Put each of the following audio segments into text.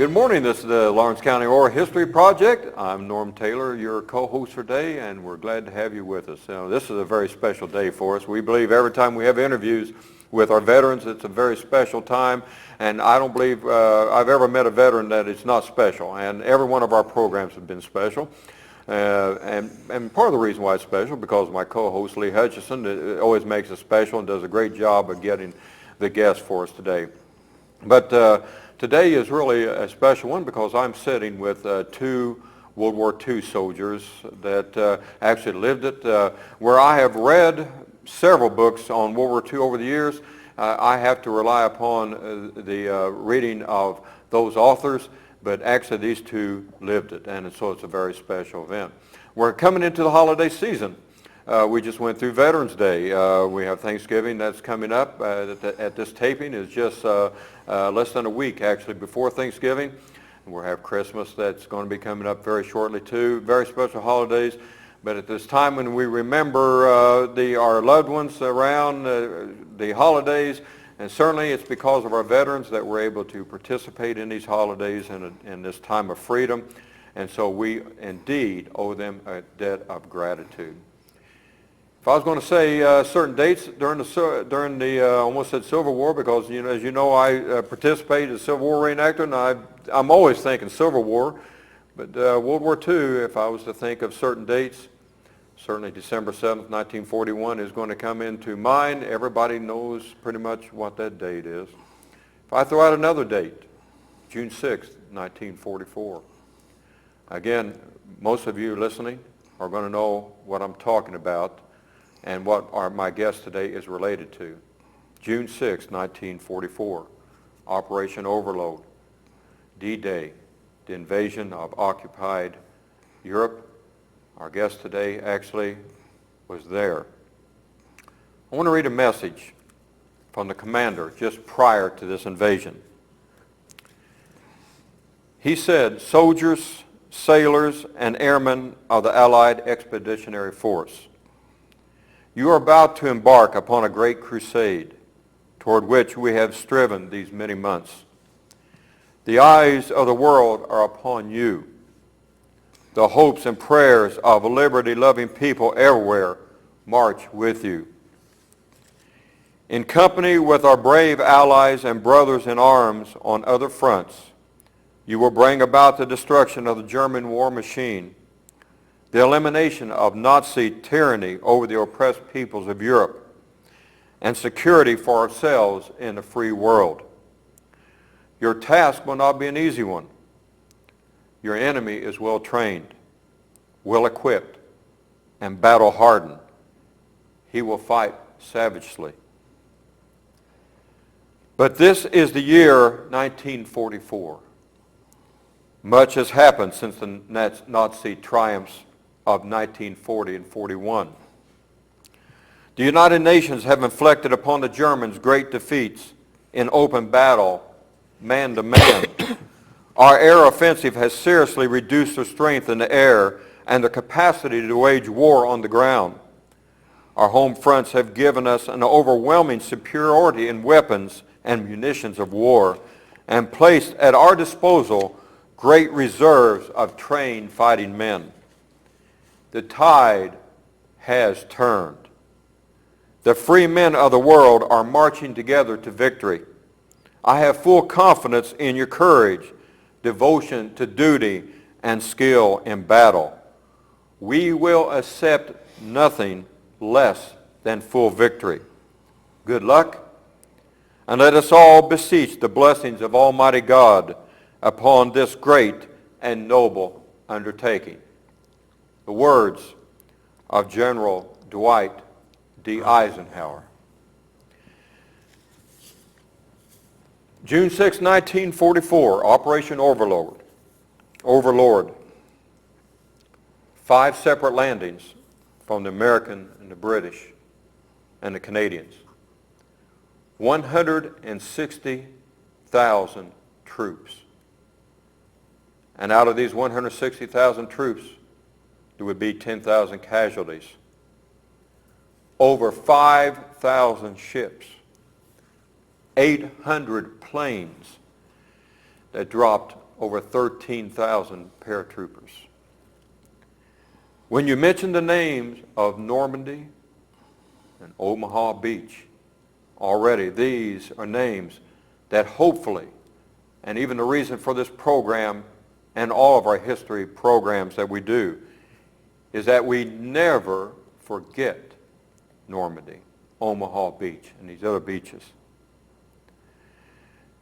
Good morning. This is the Lawrence County Oral History Project. I'm Norm Taylor, your co-host for today, and we're glad to have you with us. This is a very special day for us. We believe every time we have interviews with our veterans, it's a very special time, and I don't believe I've ever met a veteran that it's not special, and every one of our programs have been special. And part of the reason why it's special, because my co-host Lee Hutchinson always makes it special and does a great job of getting the guests for us today. But today is really a special one because I'm sitting with two World War II soldiers that actually lived it. Where I have read several books on World War II over the years, I have to rely upon the reading of those authors, but actually these two lived it, and so it's a very special event. We're coming into the holiday season. We just went through Veterans Day. We have Thanksgiving that's coming up. At this taping is just less than a week actually before Thanksgiving. And we'll have Christmas that's going to be coming up very shortly too. Very special holidays. But at this time when we remember our loved ones around the holidays, and certainly it's because of our veterans that we're able to participate in these holidays in this time of freedom. And so we indeed owe them a debt of gratitude. If I was going to say certain dates during the almost said Civil War, because as you know, I participated as Civil War reenactor, and I'm always thinking Civil War. But World War II, if I was to think of certain dates, certainly December 7th, 1941 is going to come into mind. Everybody knows pretty much what that date is. If I throw out another date, June 6th, 1944. Again, most of you listening are going to know what I'm talking about and what my guest today is related to. June 6, 1944, Operation Overlord, D-Day, the invasion of occupied Europe. Our guest today actually was there. I want to read a message from the commander just prior to this invasion. He said, "Soldiers, sailors, and airmen of the Allied Expeditionary Force, you are about to embark upon a great crusade toward which we have striven these many months. The eyes of the world are upon you. The hopes and prayers of liberty-loving people everywhere march with you. In company with our brave allies and brothers in arms on other fronts, you will bring about the destruction of the German war machine, the elimination of Nazi tyranny over the oppressed peoples of Europe, and security for ourselves in a free world. Your task will not be an easy one. Your enemy is well trained, well equipped, and battle hardened. He will fight savagely. But this is the year 1944. Much has happened since the Nazi triumphs of 1940 and 41. The United Nations have inflicted upon the Germans great defeats in open battle, man to man. Our air offensive has seriously reduced their strength in the air and their capacity to wage war on the ground. Our home fronts have given us an overwhelming superiority in weapons and munitions of war and placed at our disposal great reserves of trained fighting men. The tide has turned. The free men of the world are marching together to victory. I have full confidence in your courage, devotion to duty, and skill in battle. We will accept nothing less than full victory. Good luck, and let us all beseech the blessings of Almighty God upon this great and noble undertaking." The words of General Dwight D. Eisenhower. June 6, 1944, Operation Overlord. 5 separate landings from the American and the British and the Canadians. 160,000 troops. And out of these 160,000 troops, there would be 10,000 casualties. Over 5,000 ships. 800 planes that dropped over 13,000 paratroopers. When you mention the names of Normandy and Omaha Beach, already these are names that hopefully, and even the reason for this program and all of our history programs that we do, is that we never forget Normandy, Omaha Beach, and these other beaches.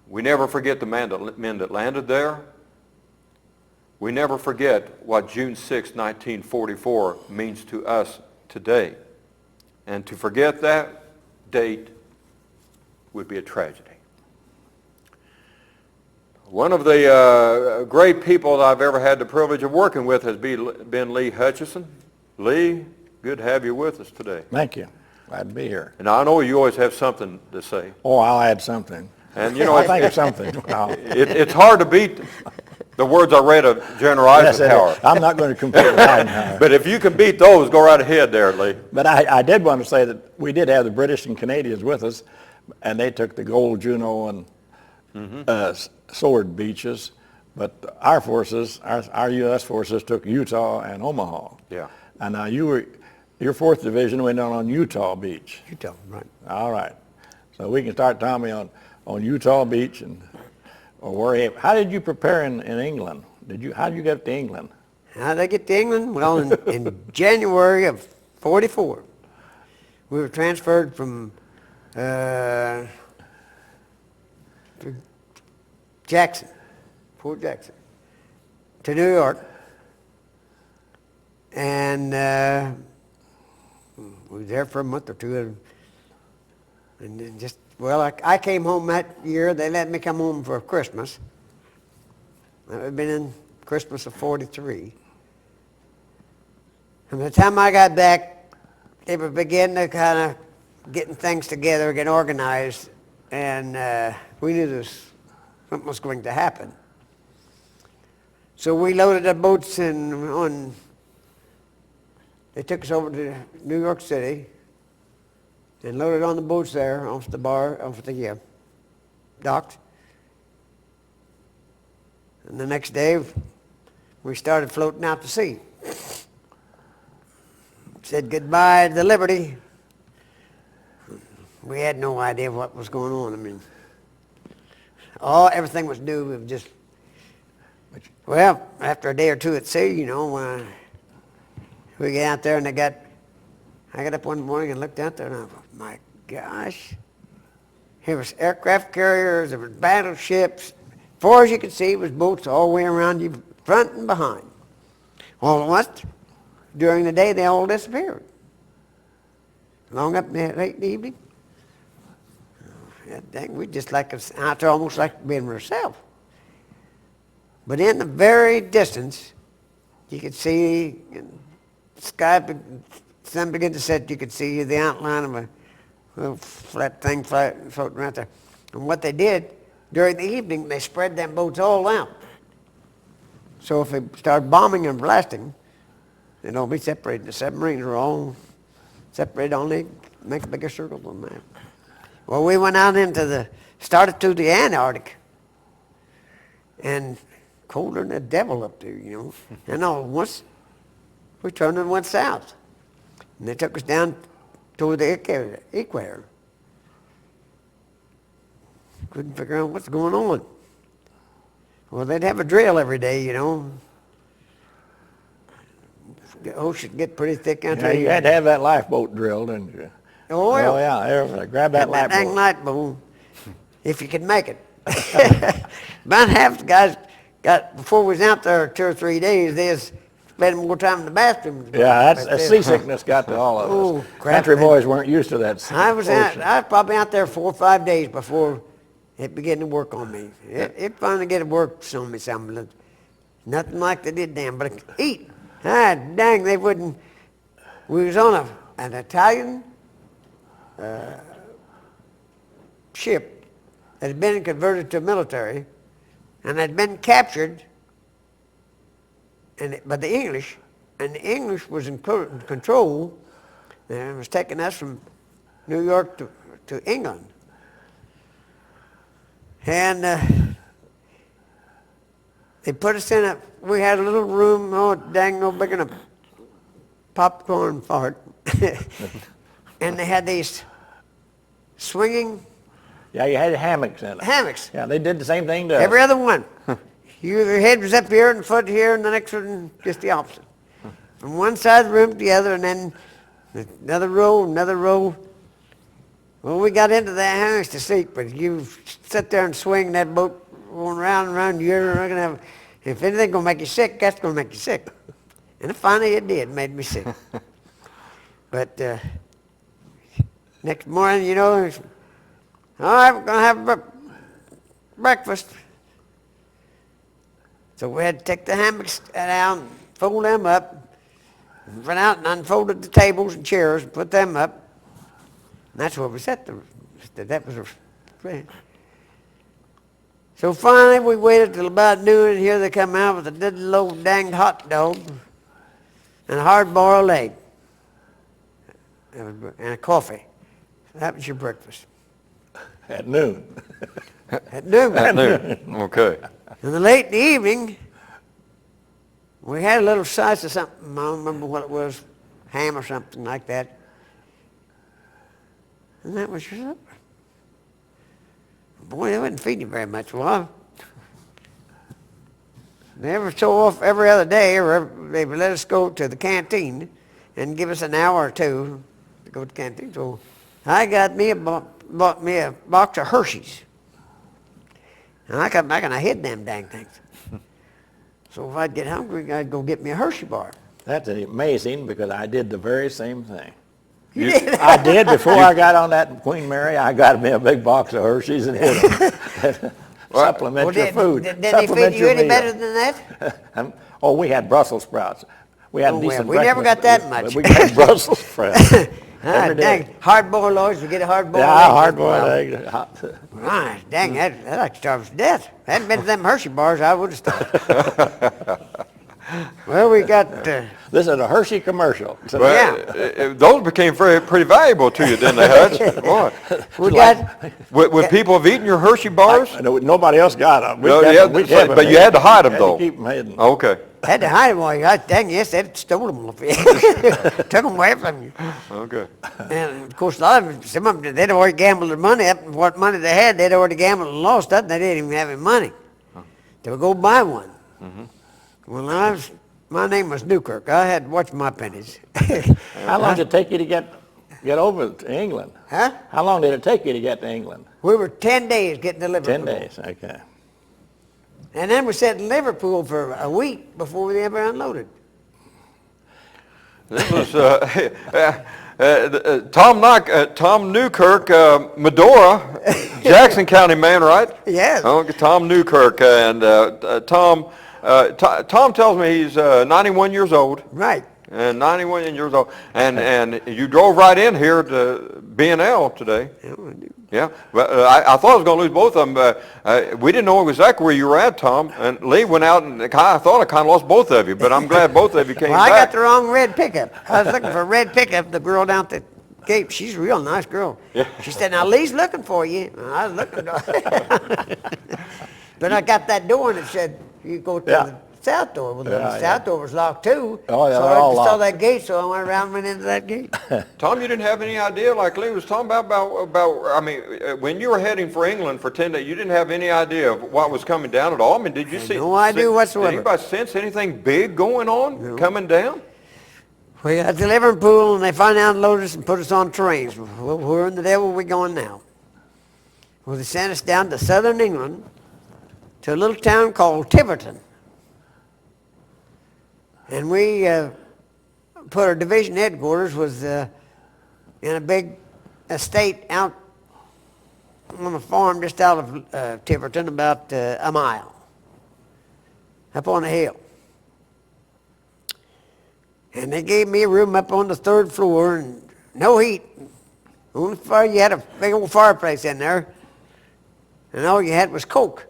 We never forget the men that landed there. We never forget what June 6, 1944 means to us today. And to forget that date would be a tragedy. One of the great people that I've ever had the privilege of working with has been Lee Hutchinson. Lee, good to have you with us today. Thank you. Glad to be here. And I know you always have something to say. Oh, I'll add something. And you know, I think of something. Wow. It's hard to beat the words I read of General Eisenhower. Yes, I'm not going to compete with Eisenhower. But if you can beat those, go right ahead there, Lee. But I did want to say that we did have the British and Canadians with us, and they took the Gold Juno and Sword beaches. But our forces, our U.S. forces, took Utah and Omaha. Yeah. And now your 4th Division went down on Utah Beach. Utah, right. All right. So we can start, Tommy, on Utah Beach and how did you prepare in England? How did you get to England? How did I get to England? Well, in January of '44, we were transferred from Fort Jackson, to New York, and we were there for a month or two, and then I came home that year. They let me come home for Christmas. That would have been in Christmas of '43. And by the time I got back, they were beginning to kind of getting things together, get organized, and we knew something was going to happen. So we loaded the boats they took us over to New York City and loaded on the boats there off the docks. And the next day, we started floating out to sea. Said goodbye to the Liberty. We had no idea what was going on. I mean, everything was new. It was just, well, after a day or two at sea, we get out there and I got up one morning and looked out there and I thought, my gosh, there was aircraft carriers, there was battleships. As far as you could see, it was boats all the way around you, front and behind. All at once, during the day, they all disappeared. Long up late in the evening, we just out there almost like being ourselves. But in the very distance, you could see the sky, sun began to set, you could see the outline of a little flat thing floating right there. And what they did, during the evening, they spread them boats all out. So if they started bombing and blasting, they'd all be separated. The submarines were all separated, only make a bigger circle than that. Well, we went out started to the Antarctic, and colder than the devil up there, And all at once, we turned and went south. And they took us down toward the equator. Couldn't figure out what's going on. Well, they'd have a drill every day, The ocean get pretty thick out there. You had to have that lifeboat drill, didn't you? Oh, well. Oh, yeah. Grab that lifeboat. Dang lifeboat, if you could make it. About half the guys before we was out there 2 or 3 days, they was spending more time in the bathroom. Yeah, that's seasickness got to all of us. Oh, crap, Country man. boys weren't used to that. I was probably out there 4 or 5 days before it began to work on me. It finally get to work on me something. Nothing like they did then, but eat. Dang, they wouldn't. We was on an Italian ship that had been converted to military and had been captured by the English, and the English was in control, and it was taking us from New York to England. And They put us in we had a little room, oh, dang, no bigger than a popcorn fart. And they had these swinging Yeah, you had hammocks in it. hammocks. Yeah, they did the same thing to us. Every other one. Your head was up here and foot here, and the next one just the opposite. From one side of the room to the other, and then another row, another row. Well, we got into that hammocks to sleep, but you sit there and swing that boat going round and round. You're not gonna have. If anything's gonna make you sick, that's gonna make you sick. And finally, it did. Made me sick. But next morning, you know, all right, we're gonna have breakfast. So we had to take the hammocks down, fold them up, run out and unfolded the tables and chairs and put them up. And that's where we sat. That was a. So finally we waited till about noon, and here they come out with a little old danged hot dog and a hard-boiled egg and a coffee. That was your breakfast. At noon. At noon. At noon. Okay. And then late in the evening, we had a little slice of something. I don't remember what it was, ham or something like that. And that was your supper. Boy, they wouldn't feed you very much, well. They ever so off every other day, or they would let us go to the canteen and give us an hour or two to go to the canteen. So I got me bought me a box of Hershey's. And I come back and I hid them dang things. So if I'd get hungry, I'd go get me a Hershey bar. That's amazing because I did the very same thing. You did? I did before I got on that Queen Mary. I got me a big box of Hershey's and hid them. Supplement your food. Did they feed you any better than that? Oh, we had Brussels sprouts. We had decent we never got breakfast. that much. We got Brussels sprouts. Ah, dang, hard-boiled eggs. We get a hard-boiled egg. Yeah, hard-boiled egg. Ah, dang, that like starves to death. Hadn't been to them Hershey bars, I would have starved. Well, we got... This is a Hershey commercial. So Well, those became pretty valuable to you, didn't they, Hutch? Boy. we got... Would people have eaten your Hershey bars? Nobody else got them. No, yeah, but you had to hide them, though. Keep them hidden. Okay. Had to hide them all. Dang, yes, they'd stole them off you. Took them away from you. Okay. And, of course, a lot of them, some of them, they'd already gambled their money up. And what money they had, they'd already gambled and lost that, and they didn't even have any money. They would go buy one. Mm-hmm. Well, my name was Newkirk. I had to watch my pennies. How long did it take you to get over to England? Huh? How long did it take you to get to England? We were 10 days getting to Liverpool. 10 days, okay. And then we sat in Liverpool for a week before we ever unloaded. This was Tom Newkirk, Medora, Jackson County man, right? Yes. Oh, Tom Newkirk, and Tom tells me he's 91 years old. Right. And 91 years old, and you drove right in here to B&L today. Yeah, but I thought I was going to lose both of them. But we didn't know exactly where you were at, Tom. And Lee went out, and I thought I kind of lost both of you. But I'm glad both of you came Well, back. I got the wrong red pickup. I was looking for a red pickup. The girl down at the gate, she's a real nice girl. Yeah. She said, "Now Lee's looking for you." And I was looking. But I got that door, and it said, "You go to the south door." Well, the south door was locked too. Oh, yeah, so they're I all saw locked. that gate, so I went around and went into that gate. Tom, you didn't have any idea, like Lee was talking about. I mean, when you were heading for England for 10 days, you didn't have any idea of what was coming down at all. I mean, did you see? No idea whatsoever. Did anybody sense anything big going on coming down? We got to Liverpool, and they finally unloaded us and put us on trains. Well, where in the devil are we going now? Well, they sent us down to southern England to a little town called Tiverton. And we put our division headquarters was in a big estate out on a farm just out of Tiverton, about a mile, up on a hill. And they gave me a room up on the third floor, and no heat. Only fire, you had a big old fireplace in there, and all you had was coke.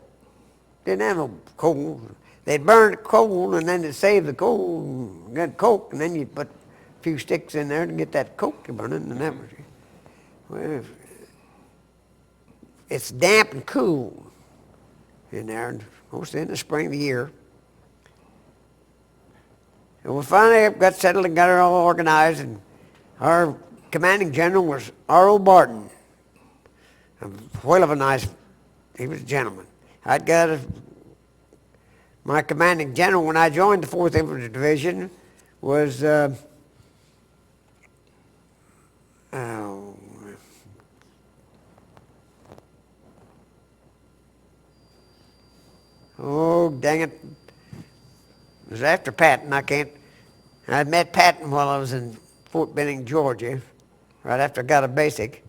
Didn't have no coal. They'd burn coal, and then they'd save the coal and get coke, and then you'd put a few sticks in there to get that coke burning, and that was it. Well, it's damp and cool in there, mostly in the spring of the year. And we finally got settled and got it all organized, and our commanding general was R.O. Barton. A whale of a nice, he was a gentleman. I'd got my commanding general when I joined the 4th Infantry Division was, oh, dang it. It was after Patton. I'd met Patton while I was in Fort Benning, Georgia, right after I got a basic.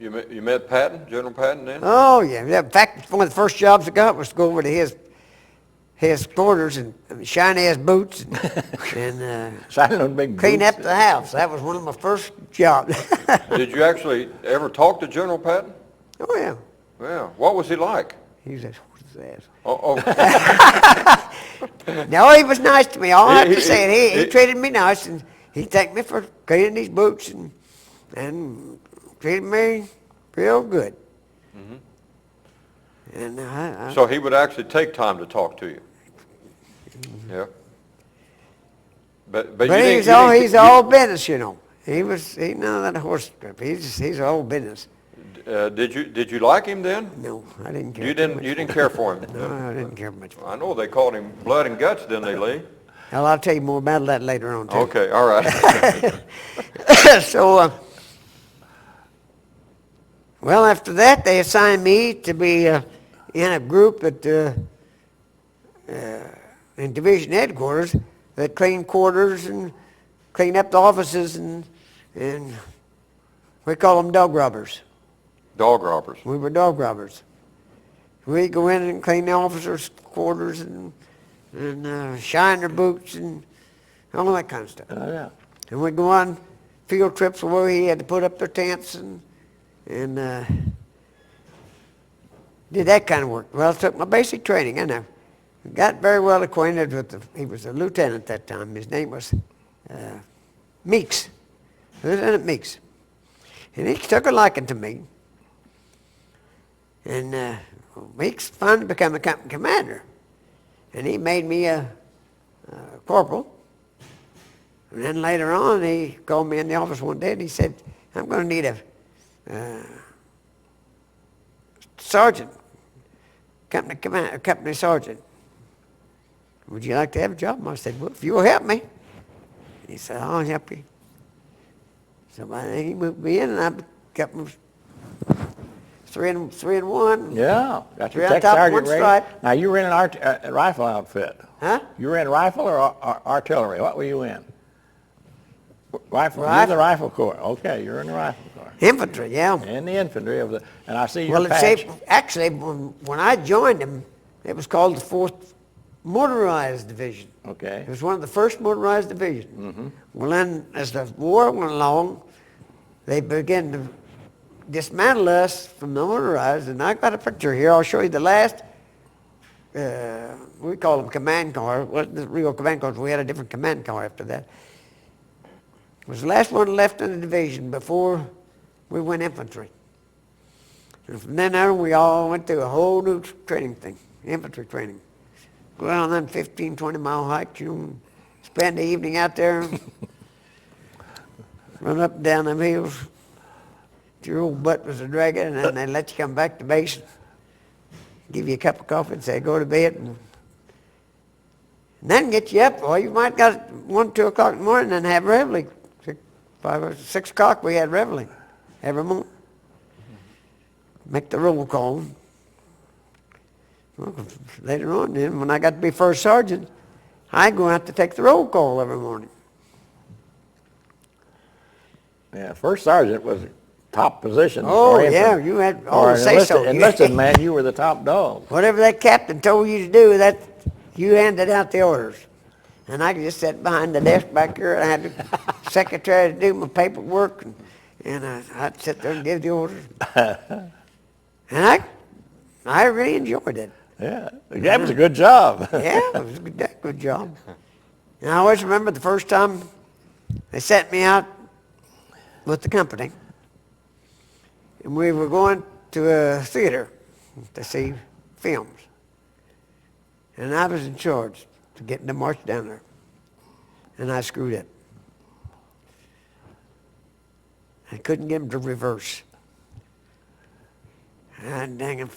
You met Patton, General Patton then? Oh, yeah. In fact, one of the first jobs I got was to go over to his quarters and shiny his boots and Shining those big clean boots. up the house. That was one of my first jobs. Did you actually ever talk to General Patton? Oh, yeah. Yeah. What was he like? He was his ass. Oh, No, he was nice to me. All I have He- to say, he he- treated me nice, and he thanked me for cleaning these boots and treated me real good. And so he would actually take time to talk to you? Yeah. But you but didn't- he's you all didn't- he's you- all business, you know. He none of that horse crap. He's all business. Did you like him then? No, I didn't care. You too didn't much you didn't for care for him? him. No, I didn't care much. I know they called him Blood and Guts, didn't they, Lee? Well, I'll tell you more about that later on too. Okay, all right. So, well, after that, they assigned me to be in a group that, in division headquarters, that cleaned quarters and cleaned up the offices, and we call them dog robbers. Dog robbers. We were dog robbers. We go in and clean the officers' quarters and shine their boots and all that kind of stuff. Oh, yeah. And we go on field trips where we had to put up their tents and did that kind of work. Well, I took my basic training, and I got very well acquainted with he was a lieutenant at that time. His name was Meeks, Lieutenant Meeks. And he took a liking to me. And Meeks finally became a company commander. And he made me a corporal. And then later on, he called me in the office one day and he said, I'm going to need a sergeant, company sergeant. Would you like to have a job? And I said, well, if you'll help me. He said, I'll help you. So then he moved me in and I got my 3 and 1. Yeah, got your Three on tech top, sergeant one ready. stripe. Now, you were in an rifle outfit. Huh? You were in rifle or artillery? What were you in? Rifle. You're in the Rifle. rifle corps. Okay, you're in the rifle corps. Infantry, yeah. In the infantry of the, and I see your Well, patch. actually, when I joined him, it was called the 4th Motorized Division. Okay. It was one of the first motorized divisions. Mm-hmm. Well, then, as the war went along, they began to dismantle us from the motorized, and I got a picture here. I'll show you the last, we call them command car. It wasn't the real command cars. We had a different command car after that. It was the last one left in the division before we went infantry. And from then on, we all went through a whole new training thing, infantry training. Go out on them 15, 20-mile hikes, you know, spend the evening out there, run up and down them hills. Your old butt was a dragging, and then they let you come back to base, give you a cup of coffee and say, go to bed. And then get you up. Well, you might got 1, 2 o'clock in the morning and have reveille. 5 or 6 o'clock we had reveille every morning. Make the roll call. Well, later on then, when I got to be first sergeant, I go out to take the roll call every morning. Yeah, first sergeant was a top position. Oh, for yeah, infantry. you had all Or the an say-so. enlisted man, you were the top dog. Whatever that captain told you to do, that you handed out the orders. And I just sat behind the desk back here, and I had the secretary to do my paperwork, and I'd sit there and give the orders. And I really enjoyed it. Yeah, that was a good job. Yeah, it was a good job. And I always remember the first time they sent me out with the company, and we were going to a theater to see films. And I was in charge to get the march down there. and I screwed up. I couldn't get him to reverse. And dang it,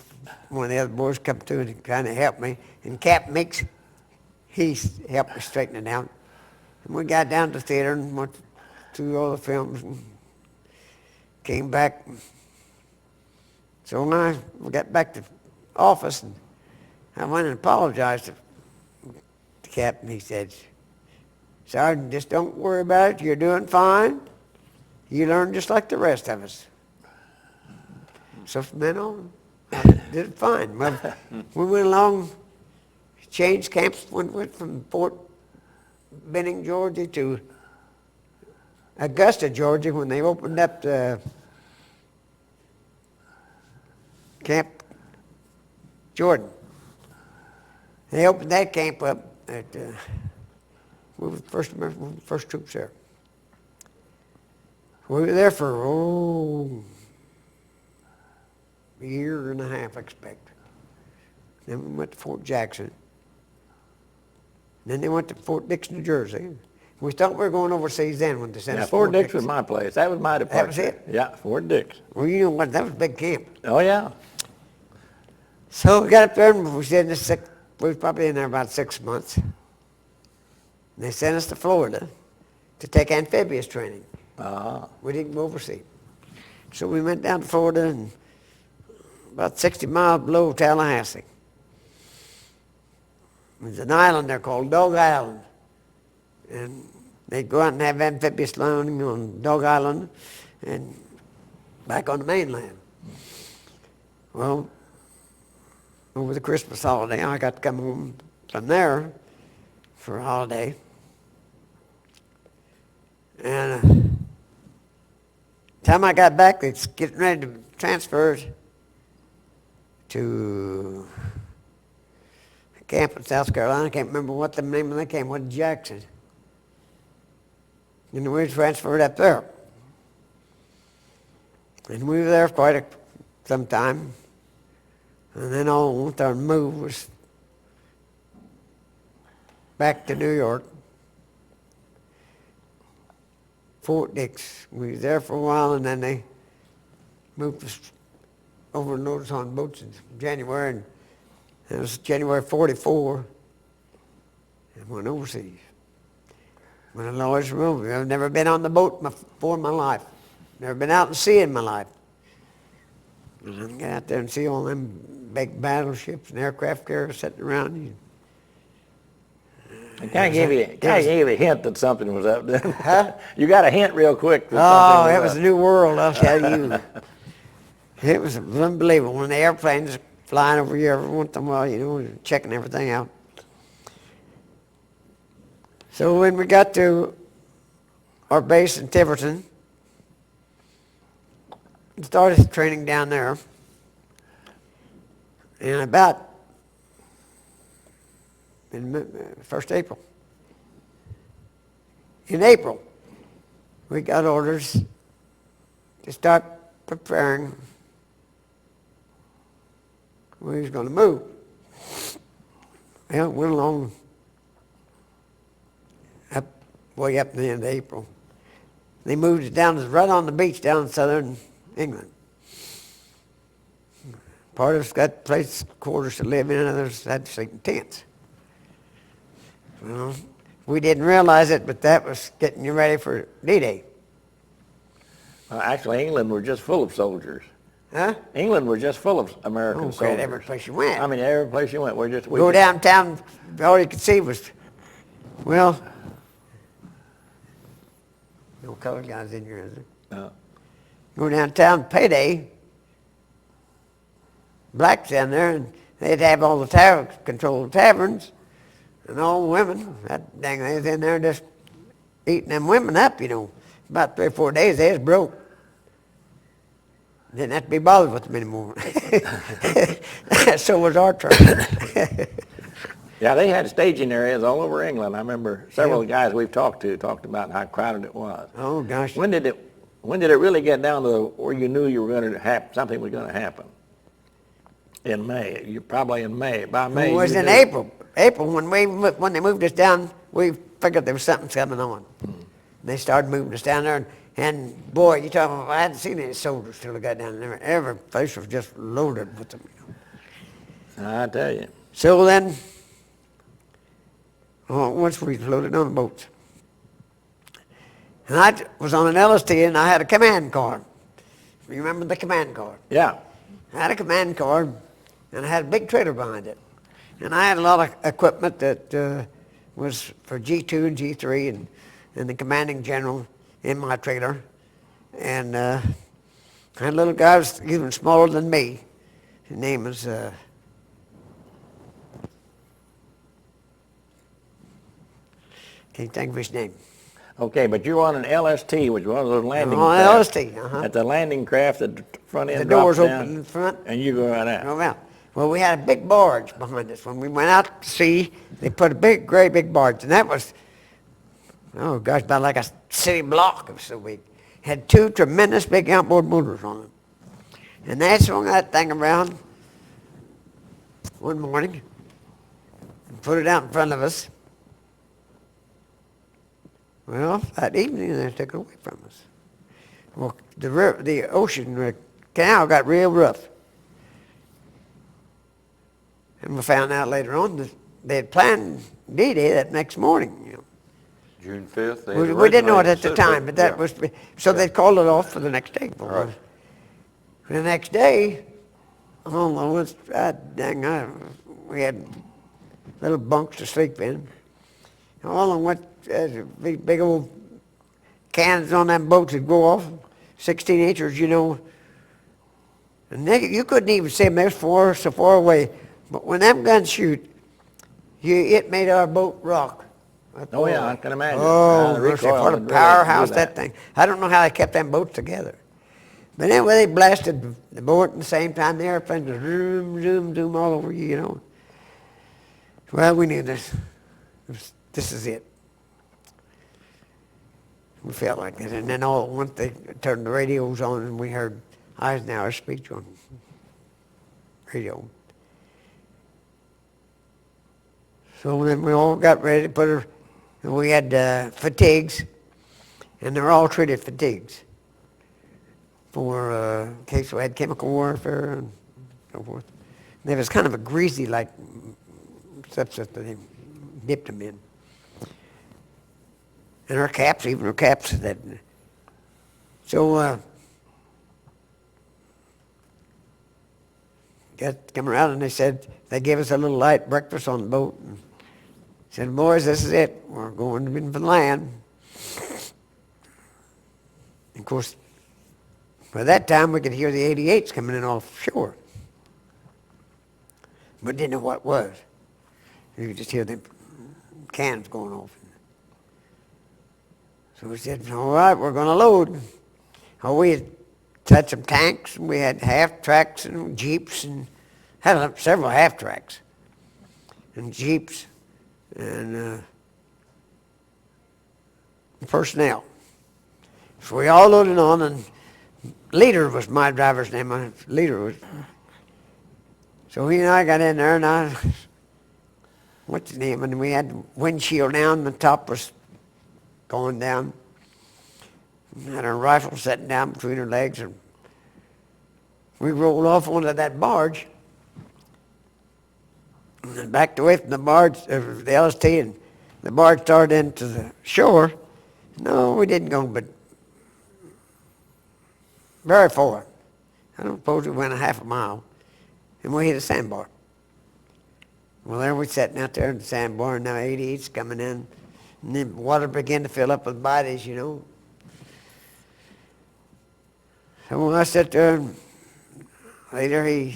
one of the other boys come through and kind of helped me. And Cap Mix, he helped me straighten it out. And we got down to the theater and went through all the films and came back. So when I got back to office, and I went and apologized to Cap, and he said, "Sergeant, just don't worry about it. You're doing fine. You learn just like the rest of us." So from then on, I did fine. Well, we went along, changed camps, went from Fort Benning, Georgia to Augusta, Georgia, when they opened up the Camp Jordan. They opened that camp up at, we were the first troops there. We were there for, a year and a half, I expect. Then we went to Fort Jackson. Then they went to Fort Dix, New Jersey. We thought we were going overseas then when they sent us to Fort Dix was my place. That was my departure. That was it? Yeah, Fort Dix. Well, you know what, that was a big camp. Oh, yeah. So we got up there and we was probably in there about 6 months. And they sent us to Florida to take amphibious training. We didn't go overseas. So we went down to Florida and about 60 miles below Tallahassee. There's an island there called Dog Island. And they'd go out and have amphibious landing on Dog Island and back on the mainland. Well, over the Christmas holiday, I got to come home from there for a holiday. And time I got back, it's getting ready to transfer to a camp in South Carolina. I can't remember what the name of the camp was, Jackson. And we transferred up there. And we were there quite some time. And then on with our move was back to New York. Fort Dix. We were there for a while, and then they moved us over and loaded us on boats in January, and it was January 44, and went overseas. When I always remember, I've never been on the boat before in my life. Never been out in sea in my life. And I get out there and see all them big battleships and aircraft carriers sitting around you. I kind of gave you a hint that something was up there. Huh? You got a hint real quick. Oh, it was a new world, I'll tell you. It was unbelievable. When the airplanes flying over you every once in a while, you know, checking everything out. So when we got to our base in Tiverton, started training down there, and about in 1st April. In April, we got orders to start preparing. We was going to move. Well, it went along way up to the end of April. They moved it down right on the beach down in southern England. Part of us got quarters to live in, and others had to sleep in tents. Well, we didn't realize it, but that was getting you ready for D-Day. Well, actually, England were just full of soldiers. Huh? England were just full of American soldiers. Every place you went. I mean, every place you went. Go downtown, all you could see was, well, no colored guys in here, is there? No. Go downtown, payday, blacks down there, and they'd have all the controlled taverns, and all the women, that dang, they was in there just eating them women up, you know. About 3 or 4 days, they was broke. Didn't have to be bothered with them anymore. So was our turn. Yeah, they had staging areas all over England. I remember several guys we've talked to talked about how crowded it was. Oh, gosh. When did it really get down to where you knew you were going to something was going to happen? In May. You're probably in May. By May. It was in April. April when they moved us down. We figured there was something coming on. They started moving us down there, and boy, you talking about, I hadn't seen any soldiers till I got down there. Every place was just loaded with them. I tell you. So then, once we loaded on the boats, and I was on an LST, and I had a command card. You remember the command card? Yeah. I had a command card, and I had a big trailer behind it. And I had a lot of equipment that was for G2 and G3 and the commanding general in my trailer. And I had a little guy who was even smaller than me. His name was, can't think of his name. Okay, but you're on an LST, which is one of those landing On crafts. LST, uh-huh. At the landing craft, the front end The doors drops open down, in front. and you go right out. Go out. Well, we had a big barge behind us. When we went out to sea, they put a big, great big barge, and that was, oh gosh, about like a city block. It was so big. Had two tremendous big outboard motors on it. And they swung that thing around one morning and put it out in front of us. Well, that evening they took it away from us. Well, the ocean, the canal got real rough. And we found out later on that they had planned D-Day that next morning. You know. June 5th. We didn't know it at the time, but that was, so they called it off for the next day. Right. The next day, we had little bunks to sleep in. All of what big old cannons on them boats would go off, 16 inchers, you know. And you couldn't even see them, they was so far away. But when them guns shoot, it made our boat rock. Oh yeah, I can imagine. Oh, the mercy, recoil what a would really powerhouse do that thing. I don't know how they kept them boats together. But anyway, they blasted the boat at the same time. The airplanes was zoom, zoom, zoom all over you, you know. Well, we knew this. This is it. We felt like it. And then all at once they turned the radios on and we heard Eisenhower's speech on radio. So then we all got ready to put her, we had fatigues, and they're all treated fatigues for in case we had chemical warfare and so forth. And there was kind of a greasy like substance that they dipped them in. And our caps, even our caps that. So come around and they said, they gave us a little light breakfast on the boat. And said, boys, this is it. We're going to the land. Of course, by that time we could hear the 88s coming in offshore. But didn't know what it was. You could just hear the cannons going off. So we said, all right, we're going to load. Oh, we had some tanks, and we had half-tracks and jeeps, and had several half-tracks and jeeps and personnel. So we all loaded on, and Leader was my driver's name. Leader was. So he and I got in there, and what's his name? And we had the windshield down, the top was going down. We had our rifle sitting down between our legs, and we rolled off onto that barge and backed away from the barge, the LST, and the barge started into the shore. No, we didn't go, but very far. I don't suppose we went a half a mile, and we hit a sandbar. Well, there we sitting out there in the sandbar, and now 88's coming in, and then water began to fill up with bodies, you know. So when I sat there, and later he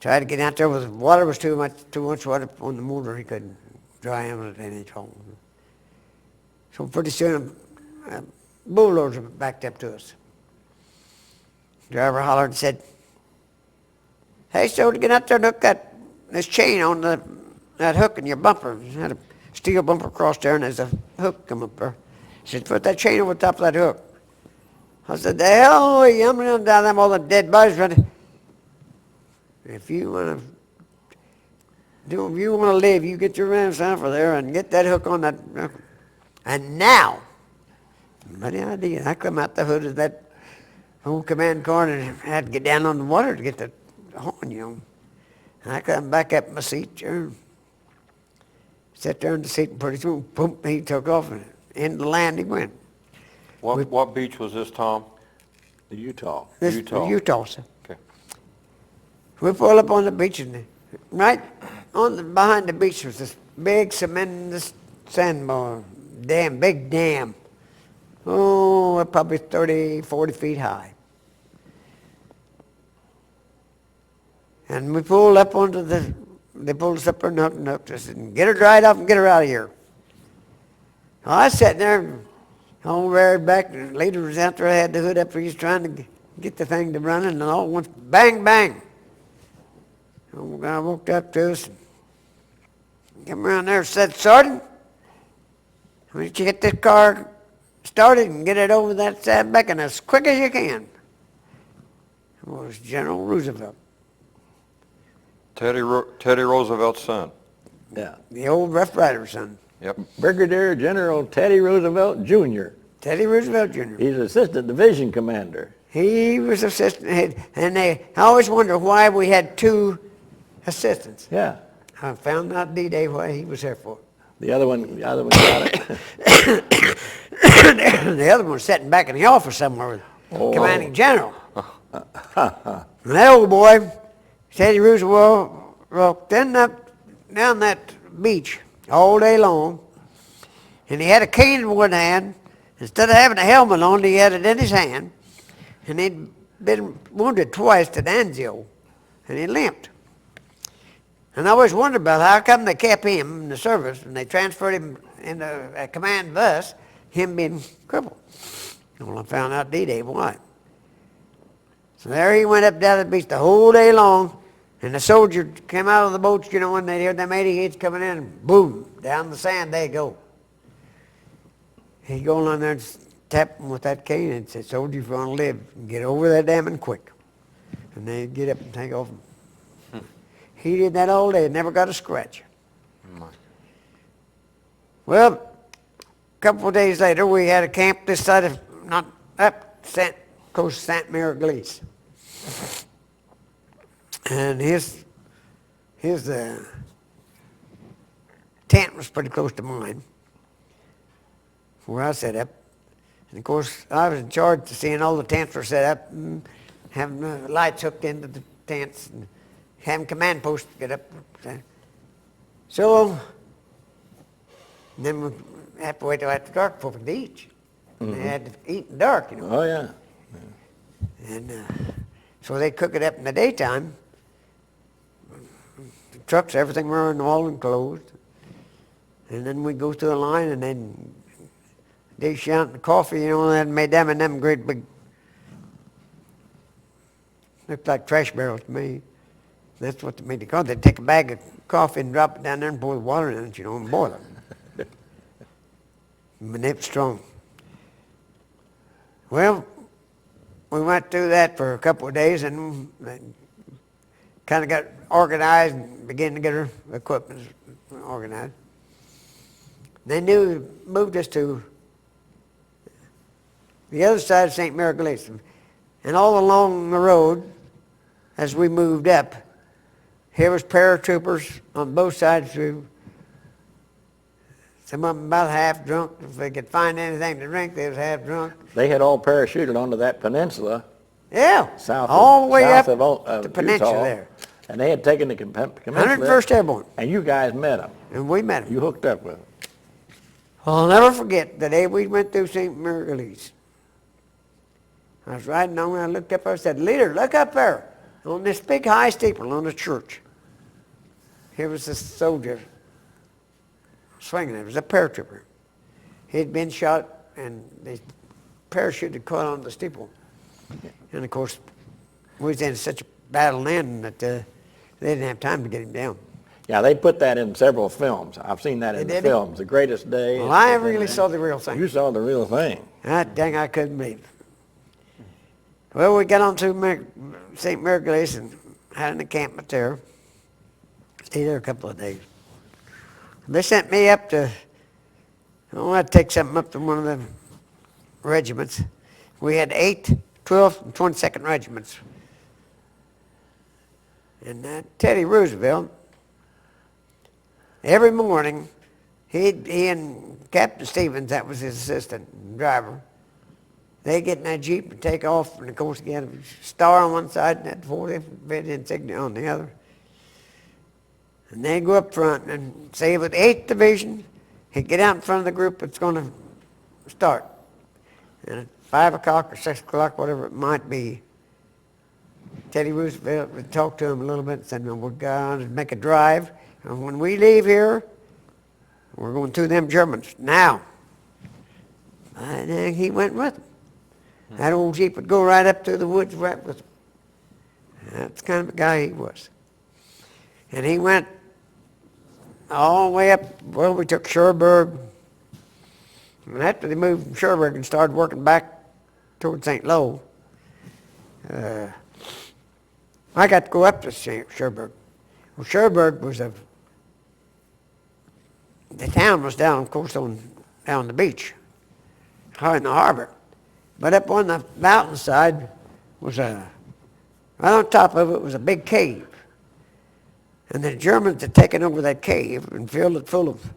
tried to get out there, with water was too much water on the motor. He couldn't dry him at any time. So pretty soon, a bulldozer backed up to us. The driver hollered and said, "Hey, so to get out there and hook this chain on that hook in your bumper." He had a steel bumper across there, and there's a hook come up there. He said, "Put that chain over the top of that hook." I said, "The hell are you? I'm running down them all the dead bodies. If you want to If you want to live, you get your ram's over there and get that hook on that. And now, buddy, I come out the hood of that old command car and had to get down on the water to get the horn, you know. And I come back up in my seat, sure. Sat there in the seat and pretty soon, boom, he took off and in the land he went. What beach was this, Tom? Utah. Utah, sir. Okay. We pull up on the beach and right behind the beach was this big cemented sandbar dam, big dam. Oh, probably 30, 40 feet high. And we pulled up onto they pulled us up there and hooked us and get her dried off and get her out of here. Well, I was sitting there, all very back, and the leader was out there, I had the hood up, he's trying to get the thing to running, and all at once, bang, bang. The old guy walked up to us and came around there and said, Sergeant, why don't you get this car started and get it over that sandbank as quick as you can? It was General Roosevelt. Teddy Roosevelt's son. Yeah. The old Rough Rider's son. Yep. Brigadier General Teddy Roosevelt Jr. Teddy Roosevelt Jr. He's assistant division commander. He was assistant head, and I always wonder why we had two assistants. Yeah. I found out D-Day why he was there for. The other one got it. The other one was sitting back in the office somewhere with commanding general. And that old boy, Teddy Roosevelt, walked down that beach all day long, and he had a cane in one hand. Instead of having a helmet on, he had it in his hand, and he'd been wounded twice to the angio, and he limped. And I always wondered about how come they kept him in the service and they transferred him into a command bus, him being crippled. Well, I found out D-Day why. So there he went up down the beach the whole day long, and the soldier came out of the boats, you know, when they heard them 80 hits coming in, and boom, down the sand they go. He'd go along there and tap them with that cane and say, soldier, if you want to live, get over that dam and quick. And they'd get up and take off. He did that all day, never got a scratch. Well, a couple of days later, we had a camp this side of, not up, close to St. Mary Glees. And his tent was pretty close to mine, where I set up. And of course, I was in charge of seeing all the tents were set up, and having the lights hooked into the tents, and having command posts get up. So, then we have to wait till after dark before we could eat. Mm-hmm. They had to eat in the dark, you know. Oh, yeah. And so they cook it up in the daytime. The trucks, everything were all enclosed. And then we go through a line, and then dish out the coffee, you know, and made them and them great big, looked like trash barrels to me. That's what they made it called. They'd take a bag of coffee and drop it down there and pour the water in it, you know, and boil it. And it was strong. Well, we went through that for a couple of days and kind of got organized and began to get our equipment organized. They moved us to the other side of St. Mary Glees. And all along the road, as we moved up, here was paratroopers on both sides through. Some of them about half drunk. If they could find anything to drink, they was half drunk. They had all parachuted onto that peninsula. Yeah, South all the way south up of the peninsula Utah, there. And they had taken the peninsula. 101st Airborne. And you guys met them. And we met them. You hooked up with them. I'll never forget the day we went through St. Mary Glees. I was riding on and I looked up, I said, leader, look up there on this big high steeple on the church. Here was this soldier swinging. It was a paratrooper. He'd been shot and the parachute had caught on the steeple. And of course, we was in such a battle then that they didn't have time to get him down. Yeah, they put that in several films. I've seen that in the films. The Greatest Day. Well, I really saw the real thing. You saw the real thing. That dang, I couldn't believe it. Well, we got on to St. Mary Glees and had an encampment there. Stayed there a couple of days. They sent me up to, I had to take something up to one of the regiments. We had 8th, 12th, and 22nd regiments. And Teddy Roosevelt, every morning, he and Captain Stevens, that was his assistant driver, they get in that Jeep and take off, and of course, he had a star on one side and that 45th insignia on the other. And they go up front and say with 8th Division, he'd get out in front of the group that's going to start. And at 5 o'clock or 6 o'clock, whatever it might be, Teddy Roosevelt would talk to him a little bit and said, well, we're going to make a drive. And when we leave here, we're going to them Germans now. And he went with them. That old Jeep would go right up through the woods right with him. That's the kind of a guy he was. And he went all the way up, well, we took Cherbourg. And after they moved from Cherbourg and started working back toward St. Lo, I got to go up to Cherbourg. Well, Cherbourg was the town was down, of course, down the beach, in the harbor. But up on the mountainside was right on top of it was a big cave. And the Germans had taken over that cave and filled it full of,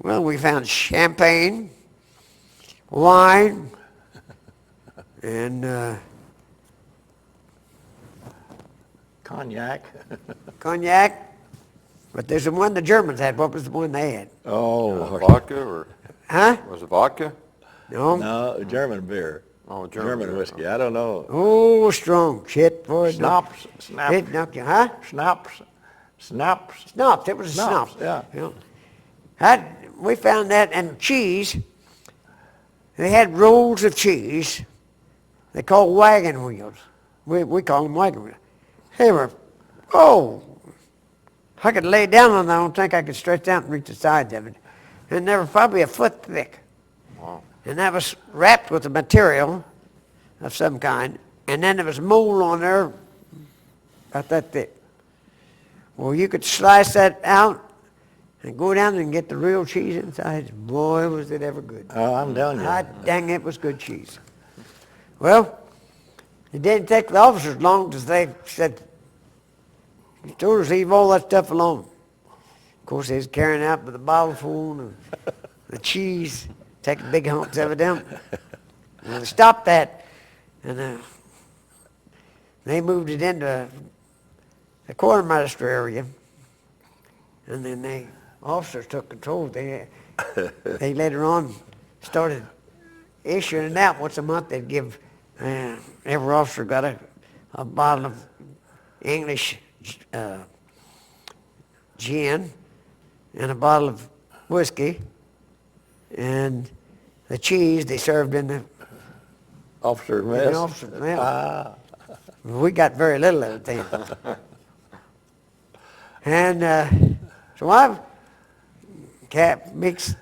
well, we found champagne, wine, and Cognac. cognac. But there's the one the Germans had. What was the one they had? Oh, Vodka or, Huh? was it vodka? No. no, German beer. Oh, German beer. whiskey. I don't know. Oh, strong shit, boy. Schnapps. It knocked you, huh? Schnapps. Schnapps. It was a Schnapps, schnapps. yeah. We found that, and cheese. They had rolls of cheese. They called wagon wheels. We call them wagon wheels. They were, I could lay down on that. I don't think I could stretch out and reach the sides of it. And they were probably a foot thick. Wow. And that was wrapped with a material of some kind. And then there was mold on there about that thick. Well, you could slice that out and go down and get the real cheese inside. Boy, was it ever good. Oh, I'm telling you. God dang, it was good cheese. Well, it didn't take the officers long because they said, you told us to leave all that stuff alone. Of course, they was carrying out with the bottle full and the cheese, taking big hunks of it down. And they stopped that, and they moved it into the quartermaster area, and then the officers took control. They later on started issuing it out once a month. They'd give every officer got a bottle of English gin and a bottle of whiskey, and the cheese they served in the Officer in mess. the officer's mess. We got very little at the time. And so I've Meeks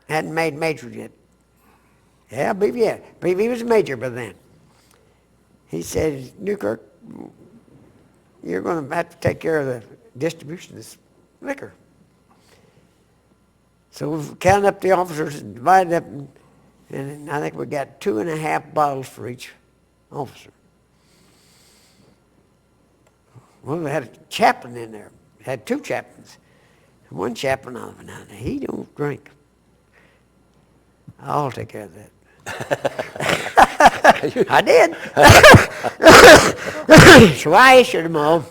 hadn't made major yet. Yeah, I believe he was a major by then. He said, Newkirk, you're going to have to take care of the distribution of this liquor. So we've counted up the officers and divided up, and I think we got 2.5 bottles for each officer. Well, we had a chaplain in there. We had 2 chaplains. One chaplain, he don't drink. I'll take care of that. I did. So I issued them all.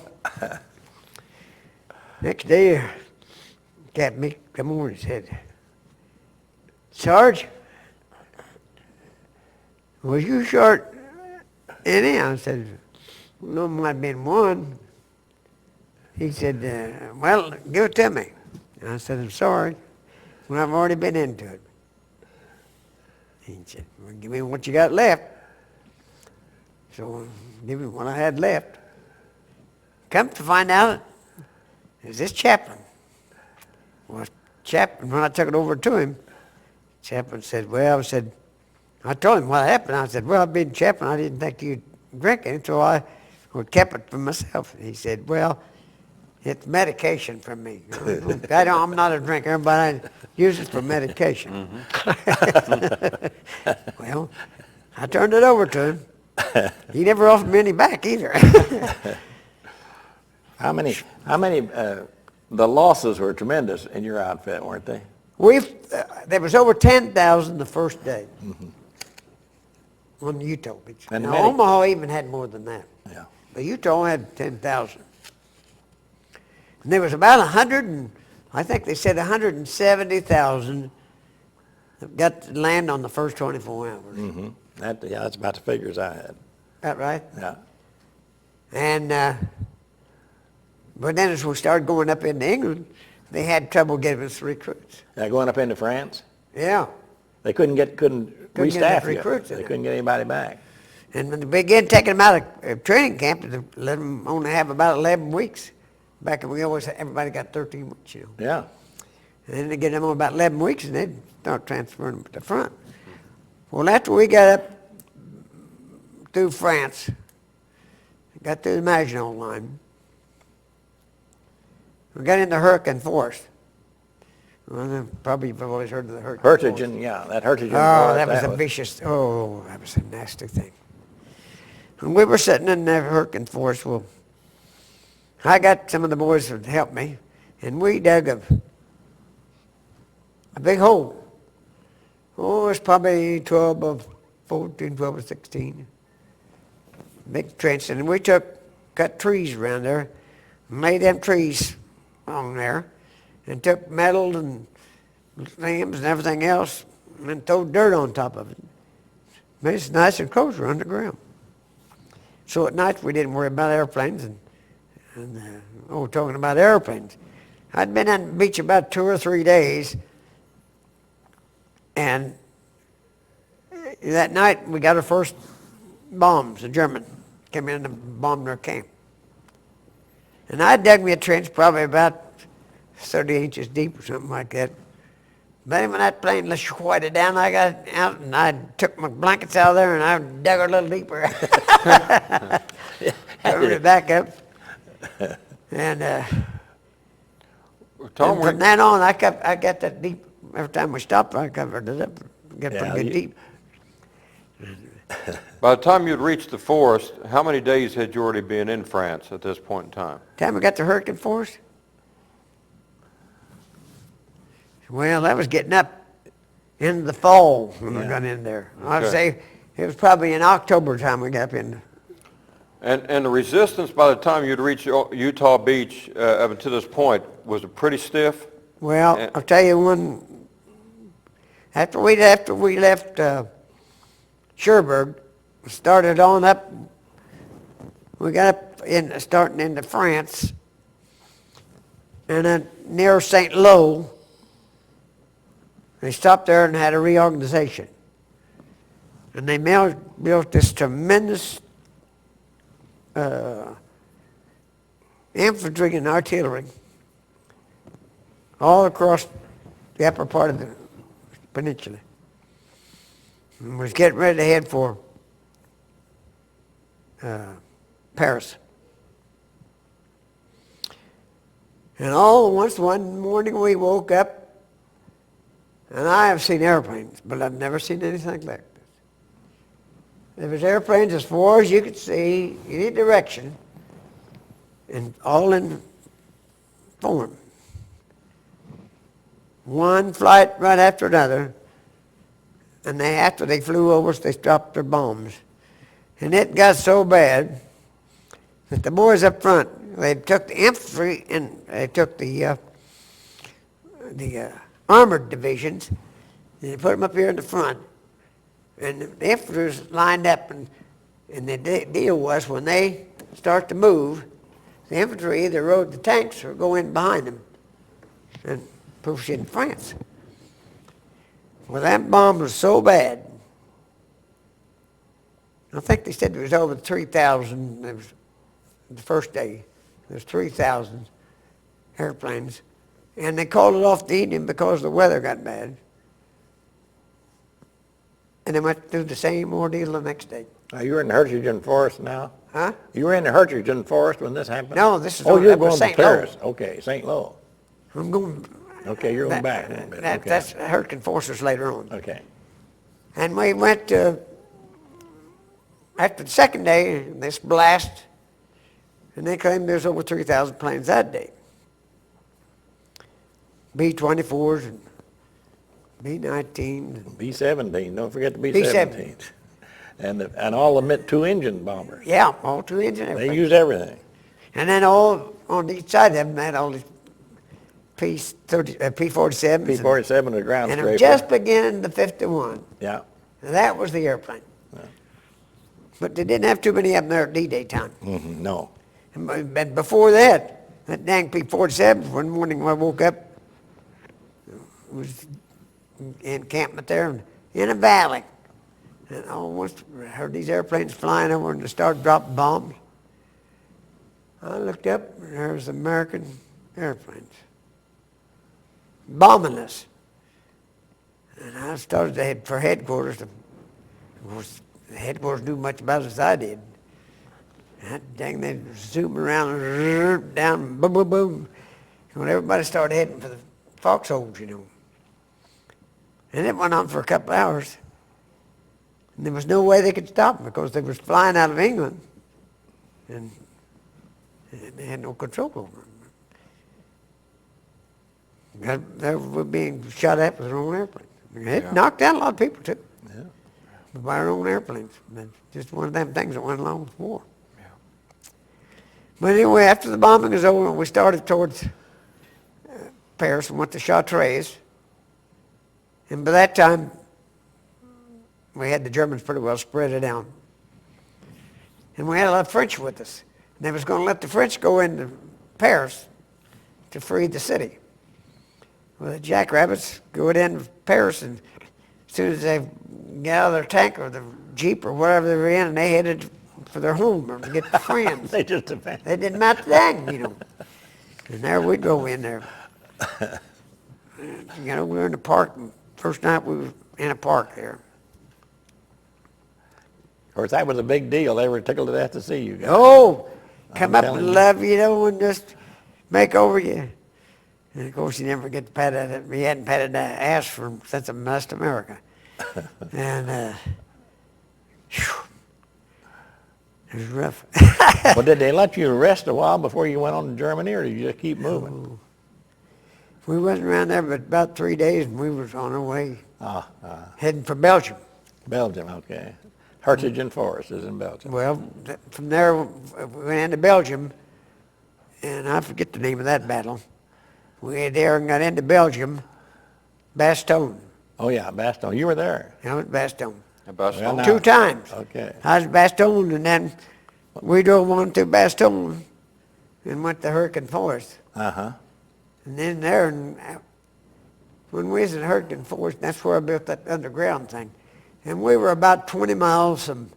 Next day, Captain Meek come over and said, Sarge, was you short any? I said, no, might have been one. He said, well, give it to me. I said, I'm sorry. Well, I've already been into it. He said, well, give me what you got left. So give me what I had left. Come to find out, is this chaplain. Well, chaplain, when I took it over to him, chaplain said, I told him what happened. I said, well, I've been chaplain. I didn't think you'd drink it, so I kept it for myself. And he said, well, It's medication for me. I'm not a drinker, but I use it for medication. Well, I turned it over to him. He never offered me any back either. How many, the losses were tremendous in your outfit, weren't they? There was over 10,000 the first day on the Utah Beach. And now, many- Omaha even had more than that. Yeah. But Utah had 10,000. And there was about 100, I think they said 170,000 that got to land on the first 24 hours. Mm-hmm. That's about the figures I had. That right? Yeah. And, but then as we started going up into England, they had trouble getting us recruits. Going up into France, Yeah. they couldn't get restaff enough you. recruits in They there. couldn't get anybody back. And when they began taking them out of training camp, they let them only have about 11 weeks. Back when everybody got 13 weeks, you know. Yeah. And then they get them on about 11 weeks, and they'd start transferring them to the front. Well, after we got up through France, got through the Maginot Line, we got into Hurricane Forest. Well, probably you've always heard of the Hurricane Forest. Hertigen, yeah, that Hertigen. Oh, that was a vicious, that was a nasty thing. And we were sitting in that Hurricane Forest. Well, I got some of the boys to help me, and we dug a big hole. Oh, it's probably 12 or 14, 12 or 16. Big trench, and we cut trees around there, and laid them trees on there, and took metal and limbs and everything else, and threw dirt on top of it. Made it nice and kosher underground. So at night we didn't worry about airplanes and talking about airplanes. I'd been on the beach about 2 or 3 days, and that night we got our first bombs. The German came in and bombed our camp. And I dug me a trench probably about 30 inches deep or something like that. But when that plane whited down, I got out and I took my blankets out of there and I dug a little deeper. Covered it back up. And, Tom, and from then on, I got that deep. Every time we stopped, I covered it up. Got pretty good deep. by the time you'd reached the forest, how many days had you already been in France at this point in time? Time we got to Hurricane Forest? Well, that was getting up into the fall when we got in there. I'd Okay. say it was probably in October time we got up in. And the resistance by the time you'd reached Utah Beach up until this point, was it pretty stiff? Well, And- I'll tell you one. After we left Cherbourg, started on up. We got up starting into France, and then near St. Lo, they stopped there and had a reorganization, and they built this tremendous infantry and artillery all across the upper part of the peninsula. And was getting ready to head for Paris. And all at once, one morning we woke up, and I have seen airplanes, but I've never seen anything like this. There was airplanes as far as you could see, any direction, and all in form. One flight right after another, and after they flew over us, they dropped their bombs. And it got so bad that the boys up front, they took the infantry and they took the armored divisions, and they put them up here in the front. And the infantry was lined up, and the deal was when they start to move, the infantry either rode the tanks or go in behind them and push in France. Well, that bomb was so bad. I think they said there was over 3,000. It was the first day. There was 3,000 airplanes, and they called it off the evening because the weather got bad. And they went through the same ordeal the next day. You're in Hertigen Forest now? Huh? You were in the Hutchinson Forest when this happened? No, this is Oh, on- you're that was going to St. Louis. Paris. Okay, St. Louis. I'm going. Okay, you're going back a little bit. Okay. That's Hurricane Forces later on. Okay. And we went after the second day, this blast, and they claimed there's over 3,000 planes that day. B-24s and B-19. B-17, don't forget the B-17. B-17. And all the two-engine bombers. Yeah, all two engine, everything. They used everything. And then all on each side of them, they had all these P-47s. P-47 was ground And scraper. it was just beginning the 51. Yeah. And that was the airplane. But they didn't have too many of them there at D-Day time. No. But before that dang P-47, one morning when I woke up, was encampment there in a valley. And I almost heard these airplanes flying over and they started dropping bombs. I looked up and there was American airplanes bombing us. And I started to head for headquarters. Of course, the headquarters knew much about it as I did. And dang, they zoomed around and down, boom, boom, boom. And when everybody started heading for the foxholes, you know. And it went on for a couple of hours. And there was no way they could stop them because they was flying out of England. And they had no control over them. They were being shot at with their own airplanes. It knocked down a lot of people too. Yeah. By our own airplanes. That's just one of them things that went along with war. Yeah. But anyway, after the bombing was over, we started towards Paris and went to Chartres. And by that time, we had the Germans pretty well spread it out. And we had a lot of French with us. And they was going to let the French go into Paris to free the city. Well, the jackrabbits go into Paris, and as soon as they get out of their tank or the Jeep or whatever they were in, and they headed for their home or to get the friends. They just abandoned. They didn't matter a thing, you know. And there we'd go in there. You know, we were in the park. First night we were in a park there. Of course, that was a big deal. They were tickled to death to see you guys. Oh, come up telling and you. love you, know, and just make over you. And of course, you never get to pat it. We hadn't patted the ass since I left America. And whew, it was rough. Well, did they let you rest a while before you went on to Germany, or did you just keep moving? We wasn't around there but about 3 days, and we was on our way heading for Belgium. Belgium, okay. Hutchinson Forest is in Belgium. Well, from there we went into Belgium, and I forget the name of that battle. We had there and got into Belgium, Bastogne. Oh, yeah, Bastogne. You were there. I was at Bastogne. About Well, now- 2 times. Okay. I was at Bastogne, and then we drove on through Bastogne and went to Hurricane Forest. Uh-huh. And then there, and when we was in Hurricane Forest, that's where I built that underground thing. And we were about 20 miles from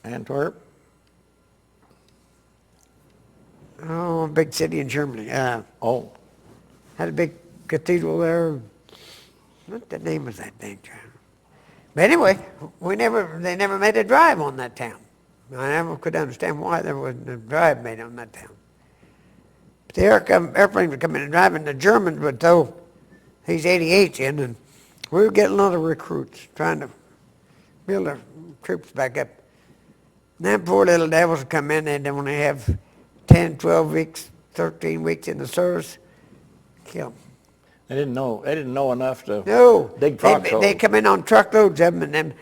Antwerp? a big city in Germany. Oh, Had a big cathedral there. What the name of that dang town? But anyway, they never made a drive on that town. I never could understand why there wasn't a drive made on that town. But the airplane would come in and drive, and the Germans would throw these 88s in, and we were getting a lot of recruits, trying to build our troops back up. And them poor little devils would come in, and then when they have 10, 12 weeks, 13 weeks in the service, kill them. they didn't know enough to No, dig foxholes. they come in on truckloads of them, and then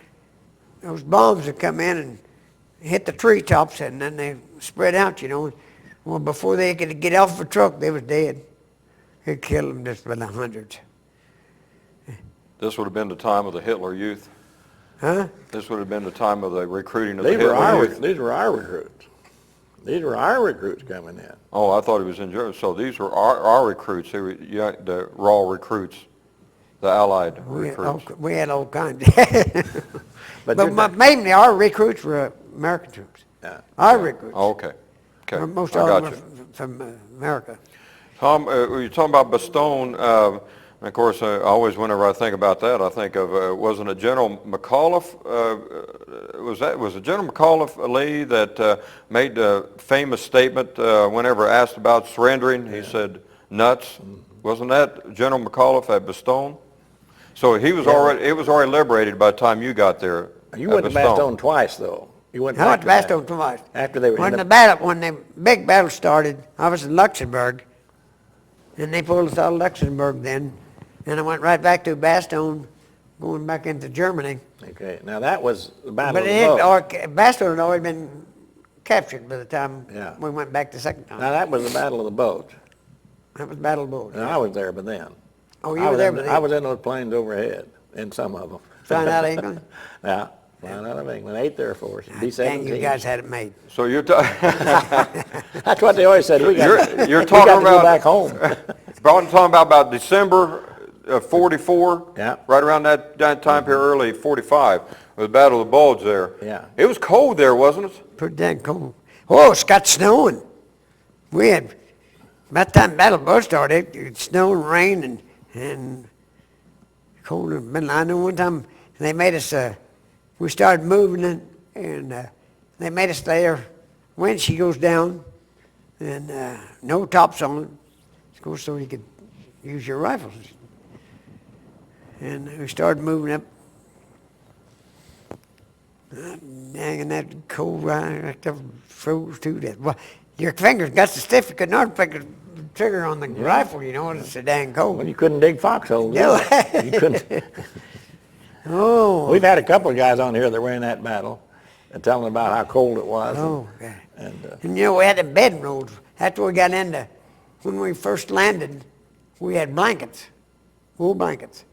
those bombs would come in and hit the treetops, and then they spread out, you know. Well, before they could get off the truck, they was dead. It killed them just by the hundreds. This would have been the time of the Hitler Youth. Huh? This would have been the time of the recruiting of These the were Hitler our Youth. these were our recruits. These were our recruits coming in. Oh, I thought he was in Germany. So these were our recruits. They were, the raw recruits, the Allied recruits. We had all kinds. But But mainly our recruits were American troops. Yeah. Our recruits. Oh, okay. Okay. Most I of got them you. were from America. Tom, you're talking about Bastogne. And of course, always whenever I think about that, I think of, wasn't it General McAuliffe, was it General McAuliffe, Lee, that made the famous statement whenever asked about surrendering? He said, nuts. Wasn't that General McAuliffe at Bastogne? So he was already, it was already liberated by the time you got there. You went to Bastogne twice, though. You went back I went to Bastogne twice. After they were when the big battle started, I was in Luxembourg, and they pulled us out of Luxembourg then, and I went right back to Bastogne, going back into Germany. Okay, now that was the Battle But of the Bulge. Bastogne had already been captured by the time we went back the second time. Now that was the Battle of the Bulge. That was Battle of the Bulge. And I was there by then. Oh, you were there by then? I was in those planes overhead, in some of them. Flying out of England? Yeah, flying out of England, 8th Air Force, B-17. Dang, you guys had it made. So you're, That's what they always said, you're we talking got to go about, back home. talking about December of 44, Yeah. right around that time period, early 45, the Battle of the Bulge there. Yeah. It was cold there, wasn't it? Pretty dang cold. Oh, it's got snowing. We had, by the time Battle of the Bulge started, it snowed and rained and cold. I know one time they made us, we started moving it, and they made us there. Wind she goes down, and no tops on it. Of course, so you could use your rifles. And we started moving up. Dang, and that cold ride, I froze to death. Well, your fingers got so stiff you couldn't hardly pick the trigger on the rifle, you know, it's so dang cold. Well, you couldn't dig foxholes. No. You couldn't. Oh. We've had a couple of guys on here that were in that battle and telling about how cold it was. Oh, God. And And you know, we had the bedding rolls. After we got into, when we first landed, we had blankets, wool blankets.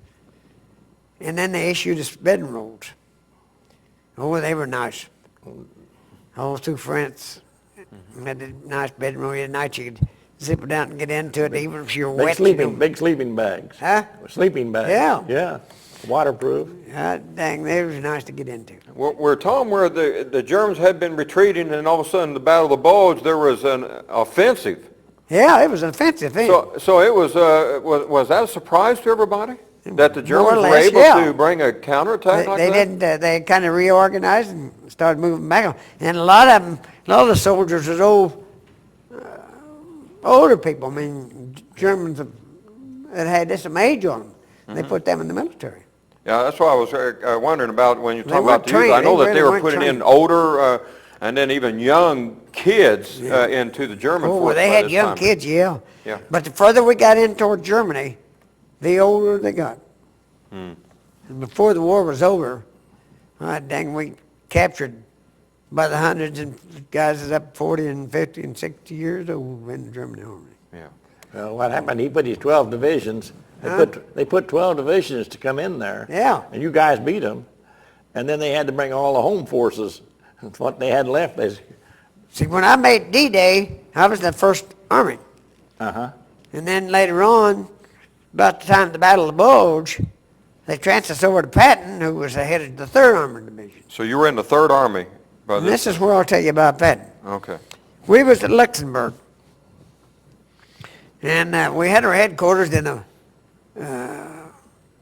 And then they issued us bedding rolls. Oh, they were nice. All through France. We had a nice bedding roll. At night you could zip it out and get into it, even if you're wet. big sleeping bags. Huh? Sleeping bags. Yeah. Yeah. Waterproof. Dang, they was nice to get into. We're talking where the Germans had been retreating, and all of a sudden, the Battle of the Bulge, there was an offensive. Yeah, it was an offensive thing. So it was that a surprise to everybody? That the Germans were less, able yeah. to bring a counterattack like They that? didn't. They kind of reorganized and started moving back. And a lot of the soldiers was older people. I mean, Germans that had some age on them. They put them in the military. Yeah, that's what I was wondering about when you They talk about weren't the youth. trained. I know They that they really were weren't putting in trained. older and then even young kids into the German Oh, force they by had this young time. kids, yeah. Yeah. But the further we got in toward Germany, the older they got. And before the war was over, dang, we captured by the hundreds and guys is up 40 and 50 and 60 years old in the German army. Yeah. Well, what happened, he put his 12 divisions. They put 12 divisions to come in there. Yeah. And you guys beat them. And then they had to bring all the home forces. What they had left, See, when I made D-Day, I was in the First Army. uh-huh. And then later on, about the time of the Battle of the Bulge, they transferred us over to Patton, who was the head of the 3rd Armored Division. So you were in the 3rd Army by And this this is where I'll tell you about Patton. Okay. We was at Luxembourg. And we had our headquarters in a,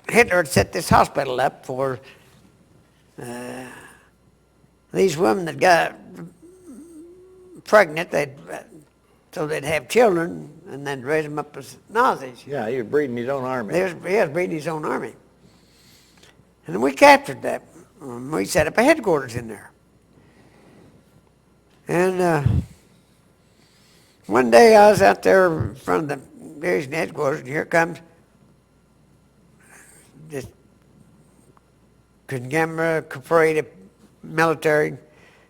Hitler had set this hospital up for these women that got pregnant, so they'd have children, and then raise them up as Nazis. Yeah, he was breeding his own army. He was breeding his own army. And we captured that. We set up a headquarters in there. And one day I was out there in front of the division headquarters, and here comes this Congamma parade of military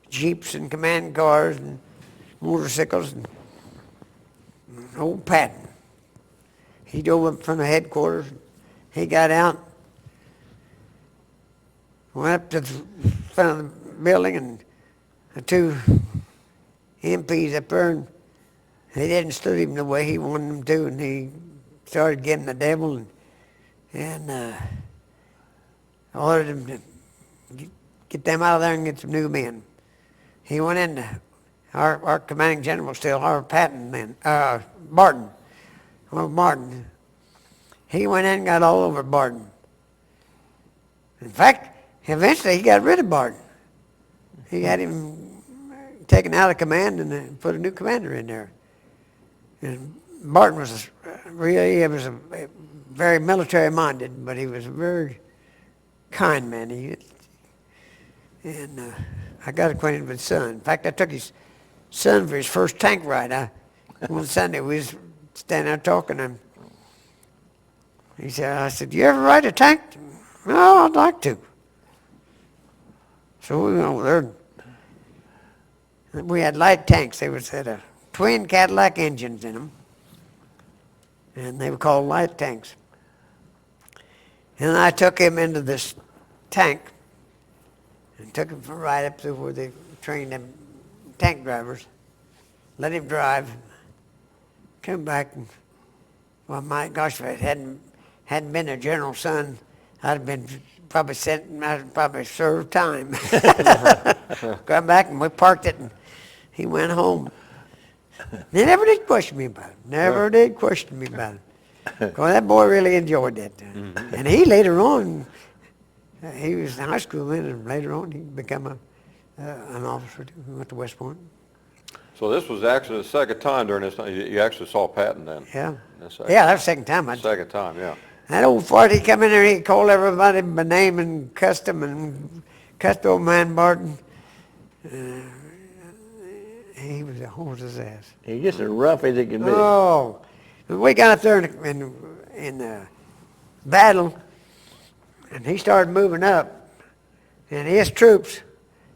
jeeps and command cars and motorcycles and old Patton. He drove up in front of headquarters. He got out, went up to the front of the building, and the 2 MPs up there, and they didn't stood him the way he wanted them to, and he started getting the devil and ordered them to get them out of there and get some new men. He went into our commanding general still, our Patton then, Martin. Well, Martin. he went in and got all over Barton. In fact, eventually he got rid of Barton. He had him taken out of command and put a new commander in there. And Barton was he was a very military-minded, but he was a very kind man. I got acquainted with his son. In fact, I took his son for his first tank ride. One Sunday we was standing there talking, and I said, "You ever ride a tank?" "No, I'd like to." So we went over there. We had light tanks. They had twin Cadillac engines in them, and they were called light tanks. And I took him into this tank and took him right up to where they trained them tank drivers. Let him drive. Come back, and well, my gosh, if it hadn't been a general's son, I'd have been probably served time. Come back, and we parked it, and he went home. They never did question me about it. Never did question me about it. Because that boy really enjoyed that. And he later on, he was in high school then, and later on he became an officer too. He went to West Point. So this was actually the second time during this time you actually saw Patton then? Yeah. Yeah, that was the second time. Second time, yeah. That old fart, he'd come in there, he'd call everybody by name and cussed them and cussed old man Barton. He was a horse's ass. He's just as rough as he can be. Oh, we got up there in the battle, and he started moving up, and his troops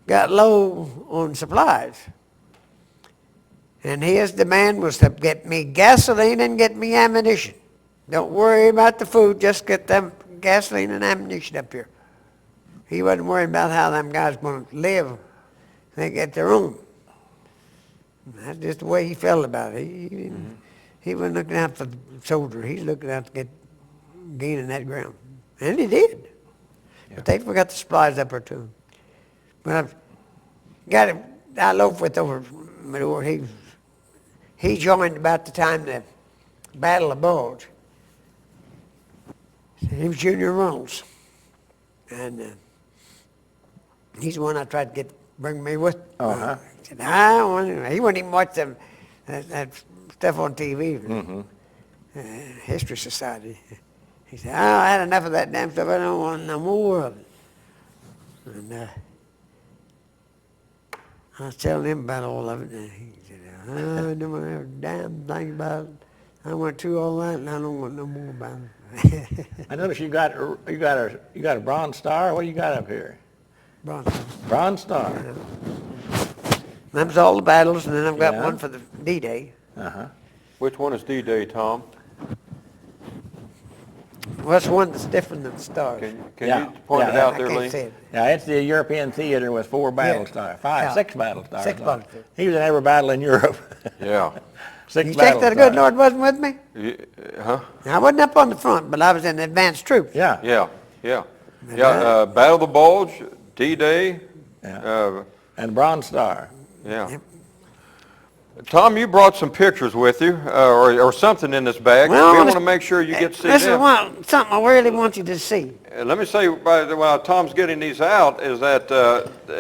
got low on supplies. And his demand was to get me gasoline and get me ammunition. Don't worry about the food, just get them gasoline and ammunition up here. He wasn't worried about how them guys going to live. They get their own. That's just the way he felt about it. He wasn't looking out for the soldier. He's looking out to gaining that ground. And he did. Yeah. But they forgot the supplies up there too. But I've got him, I loafed with over my door. He joined about the time the Battle of Bulge. He was Junior Reynolds. And he's the one I tried to bring me with. Uh-huh. He said, I don't want to. He wouldn't even watch that stuff on TV. History Society. He said, I had enough of that damn stuff. I don't want no more of it. And I was telling him about all of it. And he said, I don't want to have a damn thing about it. I went through all that, and I don't want no more about it. I noticed you got a Bronze Star. What do you got up here? Bronze Star. Bronze Star. Yeah. That was all the battles, and then I've got one for the D-Day. Uh-huh. Which one is D-Day, Tom? Well, it's one that's different than the stars. Can you point it out there, Lee? Yeah, it's the European theater with 4 battle stars, 6 battle stars. 6 battle stars. He was in every battle in Europe. Yeah. 6 You battle think that a stars. good Lord wasn't with me? Huh? I wasn't up on the front, but I was in the advanced troops. Yeah. Yeah. Battle of the Bulge, D-Day. Yeah. And Bronze Star. Yeah. Yep. Tom, you brought some pictures with you, or something in this bag. Well, we want to make sure you get to see this them. is something I really want you to see. Let me say, while Tom's getting these out, is that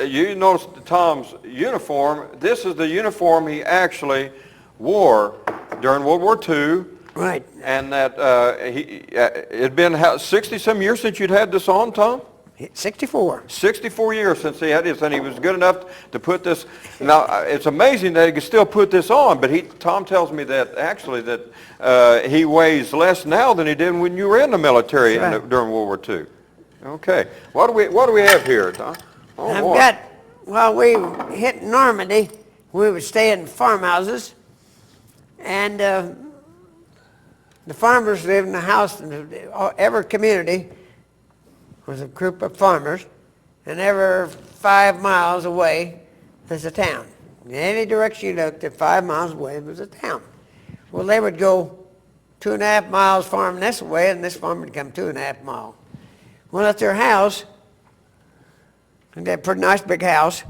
you notice Tom's uniform. This is the uniform he actually wore during World War II. Right. And that it'd been 60-some years since you'd had this on, Tom? 64. 64 years since he had this, and he was good enough to put this. Now, it's amazing that he could still put this on, but Tom tells me that actually that he weighs less now than he did when you were in the military during World War II. Okay. What do we have here, Tom? Oh, I've boy. got, while we hit Normandy, we would stay in farmhouses, and the farmers lived in a house in every community was a group of farmers, and every 5 miles away there's a town. In any direction you looked, at 5 miles away was a town. Well, they would go 2.5 miles farming this way, and this farm would come 2.5 miles. Well, at their house, they had a pretty nice big house,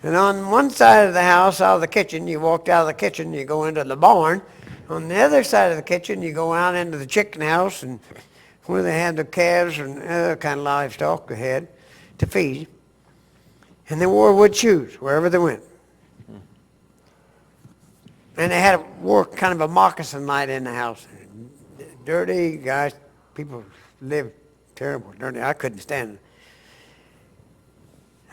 and on one side of the house, out of the kitchen, you walked out of the kitchen, you go into the barn. On the other side of the kitchen, you go out into the chicken house, and where they had the calves and other kind of livestock they had to feed. And they wore wood shoes wherever they went. And they wore kind of a moccasin light in the house. Dirty guys, people lived terrible, dirty. I couldn't stand it.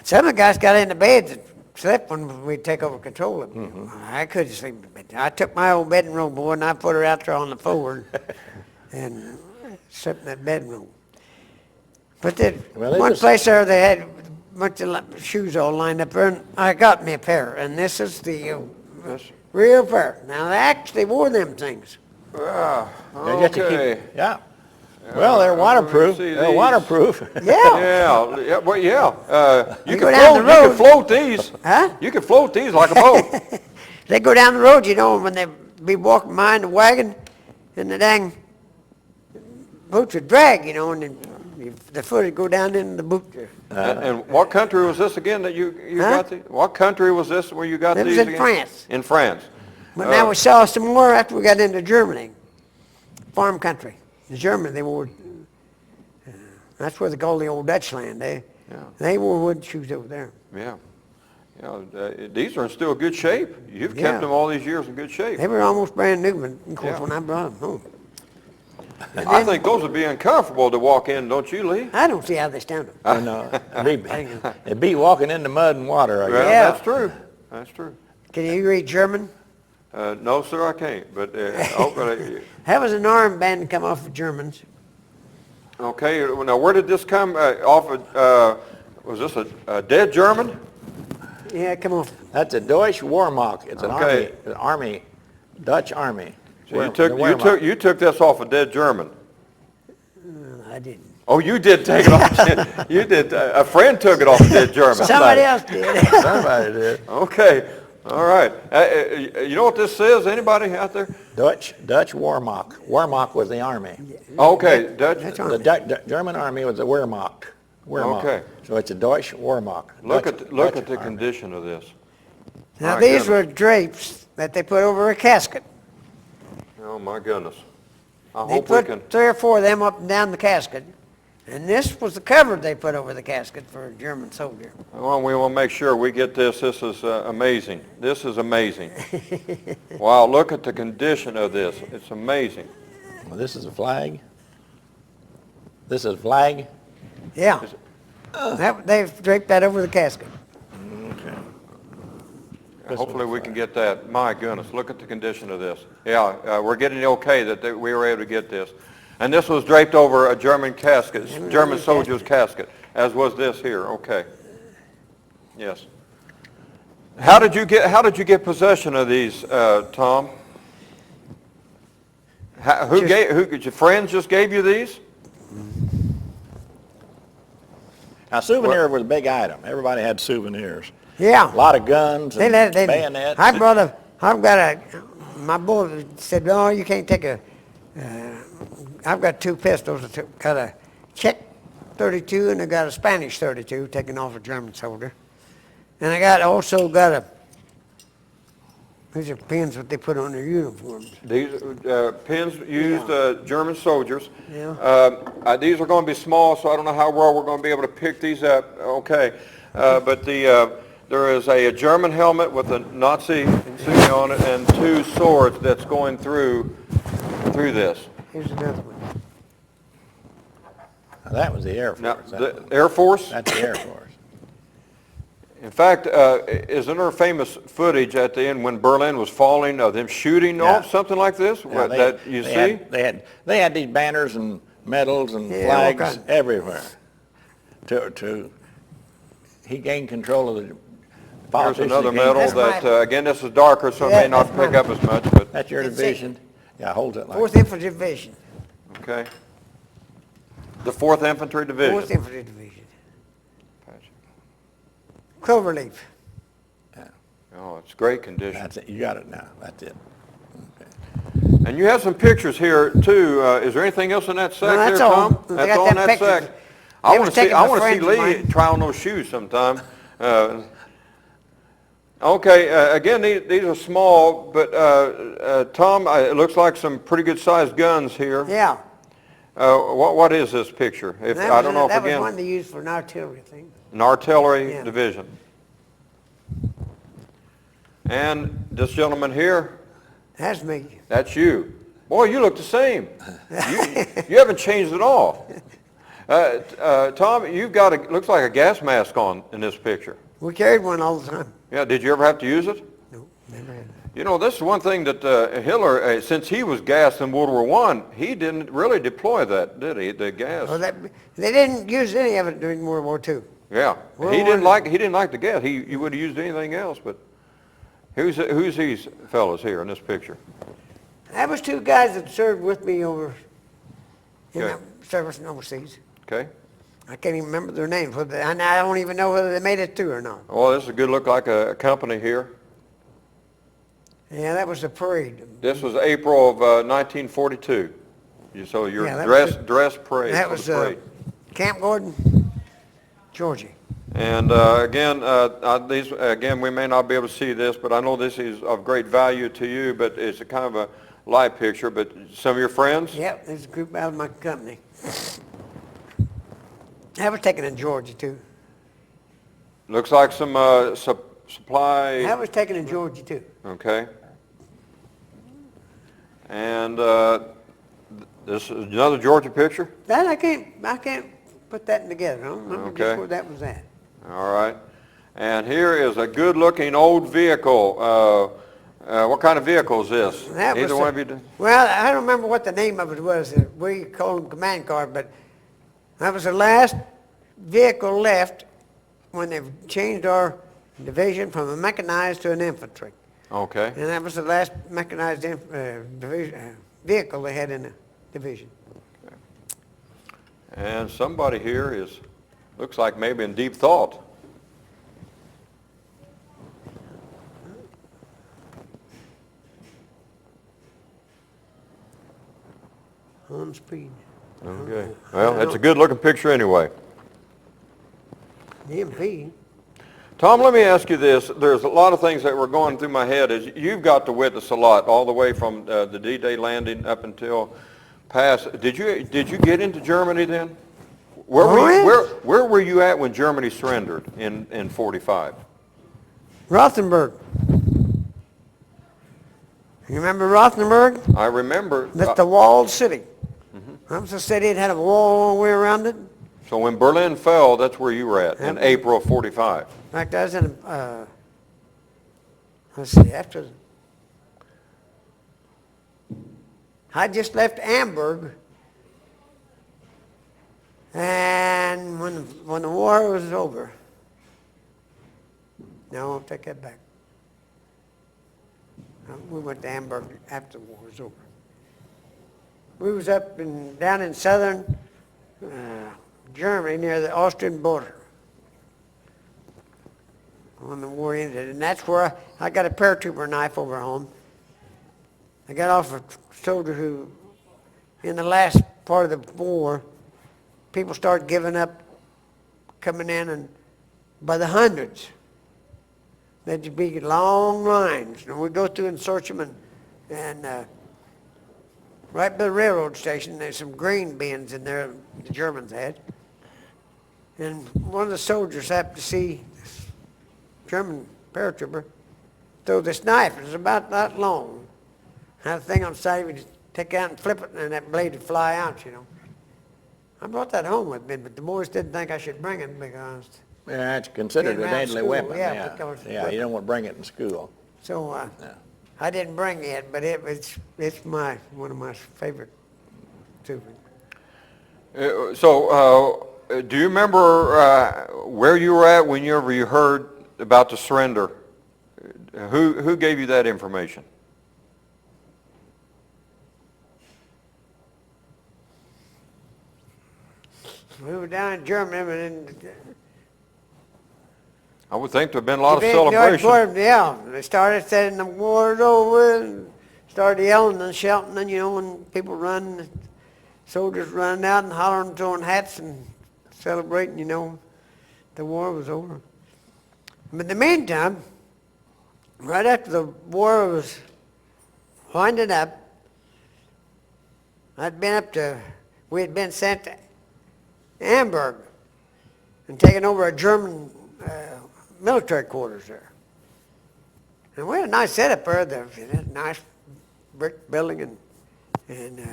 Some of the guys got into beds and slept when we'd take over control of them. I couldn't sleep in bed. I took my old bedding robe, boy, and I put her out there on the floor and slept in that bedding robe. But one place there, they had a bunch of shoes all lined up there, and I got me a pair, and this is the real pair. Now, they actually wore them things. Okay. Yeah. Well, they're waterproof. They're waterproof. Yeah. You go down the road. can float these. Huh? You can float these like a boat. They go down the road, you know, when they be walking behind the wagon, and the dang boots would drag, you know, and then the foot would go down into the boot there. And what country was this again that you got these? What country was this where you got It these was in again? France. In France. But now we saw some more after we got into Germany, farm country. In Germany, they wore, that's where they call the old Dutch land. They wore wood shoes over there. Yeah. These are in still good shape. You've kept them all these years in good shape. They were almost brand new, but of course when I brought them home. I think those would be uncomfortable to walk in, don't you, Lee? I don't see how they stand them. I know. It'd be walking into mud and water, I guess. Well, Yeah. that's true. That's true. Can you read German? No, sir, I can't. But That was an armband that come off the Germans. okay. Now, where did this come off of? Was this a dead German? Yeah, come off. That's a Deutsche Wehrmacht. It's an army, Dutch army. So you took this off a dead German. I didn't. Oh, you did take it off. You did. A friend took it off a dead German. Somebody else did. Somebody did. Okay. All right. You know what this says? Anybody out there? Dutch Wehrmacht. Wehrmacht was the army. Okay. Dutch. The German army was the Wehrmacht. Okay. So it's a Deutsche Wehrmacht. Look at the condition of this. Now these were drapes that they put over a casket. Oh my goodness. I They hope we put can. 3 or 4 of them up and down the casket. And this was the cover they put over the casket for a German soldier. Well, we want to make sure we get this. This is amazing. This is amazing. Wow, look at the condition of this. It's amazing. Well, this is a flag. This is a flag. Yeah. They've draped that over the casket. Okay. Hopefully we can get that. My goodness, look at the condition of this. Yeah, we're getting the okay that we were able to get this. And this was draped over a German casket, German soldier's casket, as was this here. Okay. Yes. How did you get possession of these, Tom? Who your friends just gave you these? Now, souvenir was a big item. Everybody had souvenirs. Yeah. A lot of guns and bayonets. My boy said, no, you can't take I've got 2 pistols. I've got a Czech 32 and I got a Spanish 32 taken off a German soldier. And I also got these are pins that they put on their uniforms. These pins used German soldiers. Yeah. These are going to be small, so I don't know how well we're going to be able to pick these up. Okay. But there is a German helmet with a Nazi insignia on it and 2 swords that's going through this. Here's another one. Now, that was the Air Force. Now, the Air Force? That's the Air Force. In fact, isn't there famous footage at the end when Berlin was falling of them shooting off something like this? Yeah, they had these banners and medals and flags everywhere. He gained control of the There's politicians. another medal that, again, this is darker, so it may not pick up as much, but That's your division. Yeah, hold it like 4th Infantry Division. okay. The 4th Infantry Division. 4th Infantry Division. Cloverleaf. Oh, it's great condition. That's it. You got it now. That's it. Okay. And you have some pictures here too. Is there anything else in that sack No, that's there, all. Tom? They That's got all in them that pictures. sack. I want to see. I want to see friends of Lee mine. try on those shoes sometime. Okay. Again, these are small, but Tom, it looks like some pretty good sized guns here. Yeah. What is this picture? If I don't know if That was again, one they used for an artillery thing. an artillery Yeah. division. And this gentleman here, That's me. that's you. Boy, you look the same. You haven't changed at all. Tom, you've got looks like a gas mask on in this picture. We carried one all the time. Yeah, did you ever have to use it? No, never had that. You know, this is one thing that Hitler, since he was gassed in World War I, he didn't really deploy that, did he? The gas. Well, they didn't use any of it during World War II. Yeah, he didn't like the gas. He would have used anything else. But who's these fellows here in this picture? That was two guys that served with me over in Okay. the service and overseas. Okay. I can't even remember their names, and I don't even know whether they made it through or not. Well, this is a good look like a company here. Yeah, that was the parade. This was April of 1942. So your Yeah, that was dress parade. That for was the parade. Camp Gordon, Georgia. And these again, we may not be able to see this, but I know this is of great value to you. But it's a kind of a live picture. But some of your friends. Yep, there's a group out of my company. That was taken in Georgia too. Looks like some supply. That was taken in Georgia too. Okay. And this is another Georgia picture. That I can't put that together. I don't remember Okay. just where that was at. All right. And here is a good-looking old vehicle. What kind of vehicle is this? That Either was one of you? Do? Well, I don't remember what the name of it was. We called them command car, but that was the last vehicle left when they changed our division from a mechanized to an infantry. Okay. And that was the last mechanized vehicle they had in the division. And somebody here looks like maybe in deep thought. On speed. Okay. Well, it's a good-looking picture anyway. The MP. Tom, let me ask you this. There's a lot of things that were going through my head. As you've got to witness a lot, all the way from the D-Day landing up until past. Did you get into Germany then? Where were you at when Germany surrendered in 45? Rothenburg. You remember Rothenburg? I remember. That's the walled city. That was a city that had a wall all the way around it. So when Berlin fell, that's where you were at in Yep. April of 45. In fact, I was in, let's see, I just left Hamburg, and when the war was over, no, I'll take that back. We went to Hamburg after the war was over. We was down in southern Germany near the Austrian border when the war ended, and that's where I got a paratrooper knife over home. I got off a soldier who, in the last part of the war, people started giving up, coming in, and by the hundreds. There'd be long lines, and we'd go through and search them, and right by the railroad station, there's some grain bins in there the Germans had. And one of the soldiers happened to see this German paratrooper throw this knife. It was about that long. Had a thing on the side, you just take out and flip it, and that blade would fly out, you know. I brought that home with me, but the boys didn't think I should bring it because... Yeah, it's considered Being a around deadly school, weapon. yeah, because it's a Yeah, you weapon. don't want to bring it in school. So Yeah. I didn't bring it, but it's one of my favorite too. Do you remember where you were at whenever you heard about the surrender? Who gave you that information? We were down in Germany, and I would think there have been a lot of celebration. Yeah, they started saying the war's over, and started yelling and shouting, and you know, when people run, soldiers running out and hollering, throwing hats and celebrating, you know, the war was over. But in the meantime, right after the war was winding up, I'd been up to we had been sent to Hamburg and taken over a German military quarters there. And we had a nice setup there. There was a nice brick building and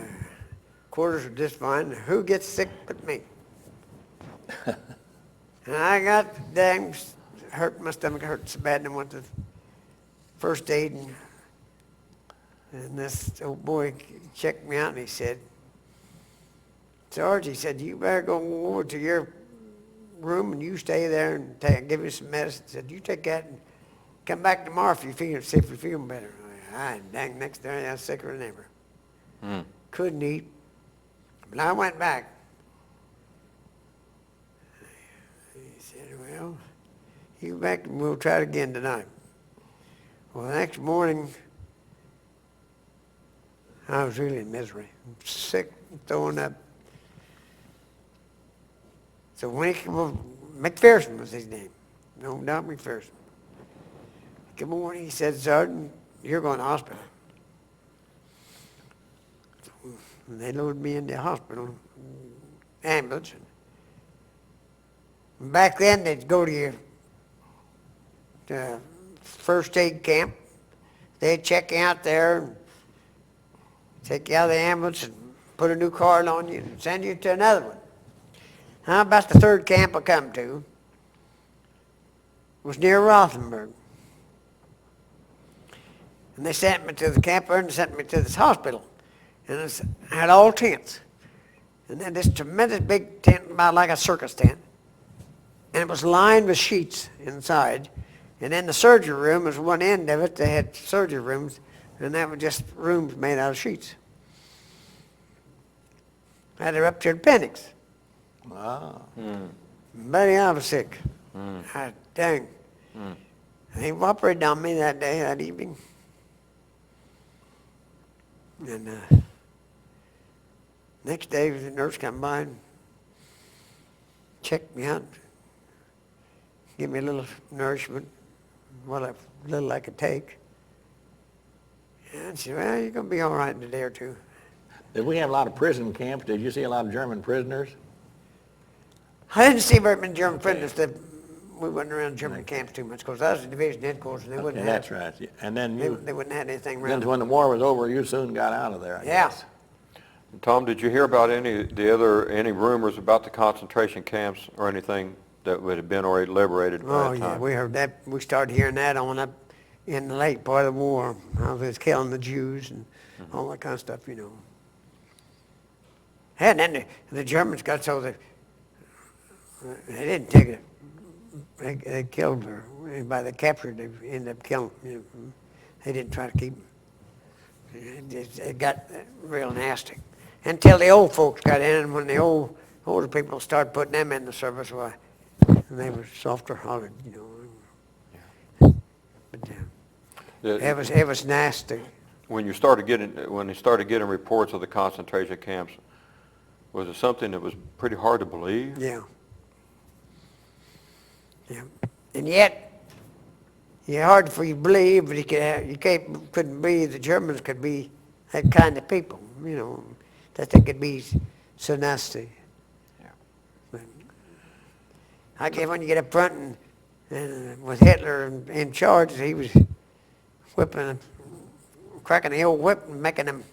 quarters were just fine. Who gets sick but me? And I got dang hurt, my stomach hurt so bad, and I went to first aid, and this old boy checked me out, and he said, Sarge, he said, you better go over to your room, and you stay there and give you some medicine. He said, you take that and come back tomorrow if you feel, see if you're feeling better. Dang, next day I was sicker than ever. Couldn't eat. But I went back. He said, well, you go back and we'll try it again tonight. Well, the next morning, I was really in misery. Sick, throwing up. So when he came over, McPherson was his name. No doubt McPherson. Good morning, he said, Sergeant, you're going to hospital. And they loaded me in the hospital ambulance. And back then, they'd go to your first aid camp. They'd check you out there and take you out of the ambulance and put a new card on you and send you to another one. How about the third camp I come to? Was near Rothenburg. And they sent me to the camp there and sent me to this hospital. And it had all tents. And then this tremendous big tent, about like a circus tent. And it was lined with sheets inside. And then the surgery room was one end of it. They had surgery rooms. And that was just rooms made out of sheets. I had a ruptured appendix. Wow. Buddy, I was sick. Dang. They operated on me that day, that evening. And next day, the nurse come by and checked me out, give me a little nourishment, what little I could take. And she said, well, you're going to be all right in a day or two. Did we have a lot of prison camps? Did you see a lot of German prisoners? I didn't see very many German prisoners. We wasn't around German camps too much because I was at division headquarters and they wouldn't have. That's right. Yeah. And then They wouldn't have anything around. then when the war was over, you soon got out of there, I guess. Tom, did you hear about any rumors about the concentration camps or anything that would have been already liberated by that time? Yeah, we heard that. We started hearing that on up in the late part of the war. How they was killing the Jews and all that kind of stuff, you know. And then the Germans got so that they didn't take it. They killed her. By the captured, they ended up killing. You know, they didn't try to keep them. It got real nasty. Until the old folks got in, and when the older people started putting them in the service, why, they were softer hearted, you know. But it was nasty. When they started getting reports of the concentration camps, was it something that was pretty hard to believe? Yeah. Yeah. And yet, it's hard for you to believe, but couldn't believe the Germans could be that kind of people, you know, that they could be so nasty. Yeah. But I guess when you get up front and with Hitler in charge, he was cracking the old whip and making them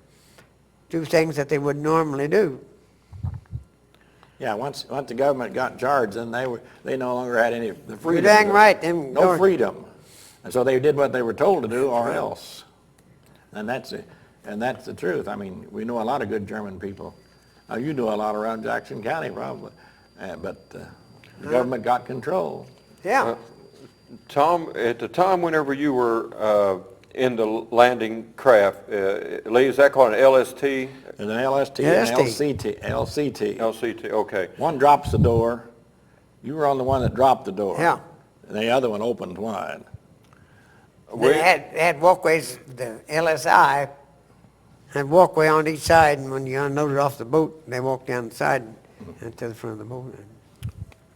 do things that they would normally do. Yeah, once the government got in charge, then they no longer had any the freedom. You're dang right. No freedom, and so they did what they were told to do, or else. And that's the truth. I mean, we know a lot of good German people. You know a lot around Jackson County, probably, but the government got control. Yeah. Tom, at the time whenever you were in the landing craft, Lee, is that called an LST? There's an LST and an LCT. LCT, okay. One drops the door. You were on the one that dropped the door. Yeah. And the other one opened wide. They had walkways. The LSI had walkway on each side, and when you unloaded off the boat, they walked down the side and to the front of the boat.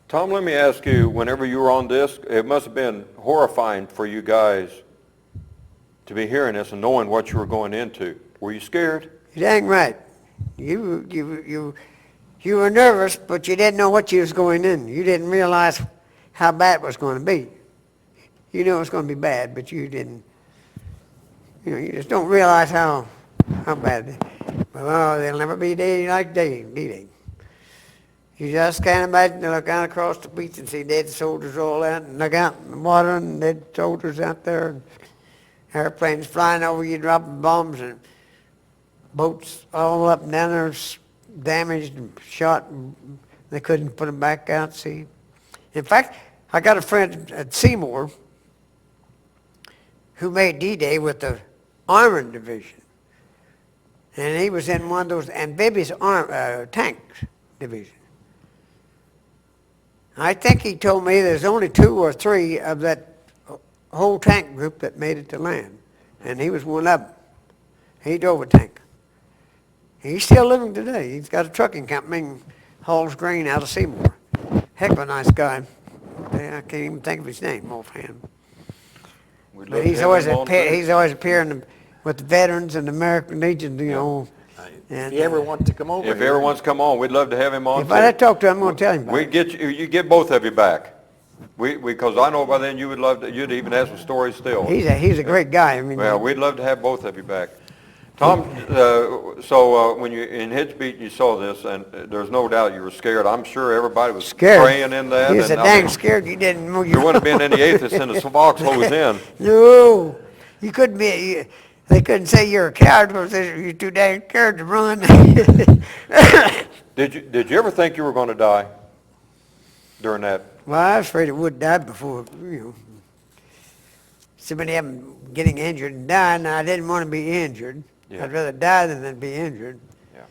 Tom, let me ask you, whenever you were on this, it must have been horrifying for you guys to be hearing this and knowing what you were going into. Were you scared? You're dang right. You You were nervous, but you didn't know what you was going in. You didn't realize how bad it was going to be. You knew it was going to be bad, but you didn't. You just don't realize how bad. Well, there'll never be a day like D-Day. You just can't imagine to look out across the beach and see dead soldiers all out, and look out in the water and dead soldiers out there, and airplanes flying over you, dropping bombs, and boats all up and down there damaged and shot, and they couldn't put them back out to sea. In fact, I got a friend at Seymour who made D-Day with the Armored Division. And he was in one of those amphibious tanks division. I think he told me there's only 2 or 3 of that whole tank group that made it to land. And he was one of them. He drove a tank. He's still living today. He's got a trucking company and hauls grain out of Seymour. Heck of a nice guy. I can't even think of his name offhand. But he's always appearing with the veterans and the American Legion, you know. If he ever wants to come over If he here. ever wants to come on, we'd love to have him on. If I had to talk to him, I'm going to tell him about We it. get you get both of you back. Because I know by then you would love to, you'd even have some stories still. He's a great guy. I mean, Well, we'd love to have both of you back. Tom, when you in Hidge Beat you saw this, and there's no doubt you were scared. I'm sure everybody was scared. praying in that. He was so and I dang mean, scared you didn't move there wouldn't have been any atheists in the foxholes then. No, you couldn't be. They couldn't say you're a coward because you're too dang scared to run. Did you ever think you were going to die during that? Well, I was afraid it would die before, you know. So many of them getting injured and dying. I didn't want to be injured. Yeah. I'd rather die than be injured. Yeah.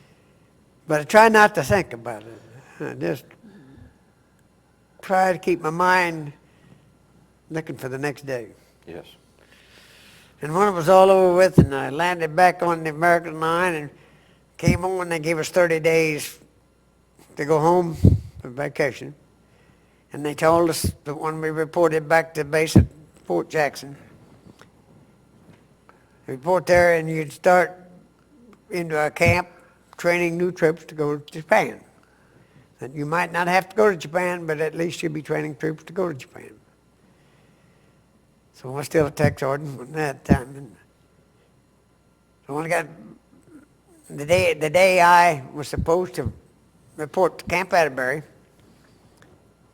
But I try not to think about it. I just try to keep my mind looking for the next day. Yes. And when it was all over with and I landed back on the American line and came on, they gave us 30 days to go home for vacation. And they told us that when we reported back to base at Fort Jackson, report there and you'd start into a camp training new troops to go to Japan. That you might not have to go to Japan, but at least you'd be training troops to go to Japan. So I was still a tech sergeant at that time. And so when I got the day I was supposed to report to Camp Atterbury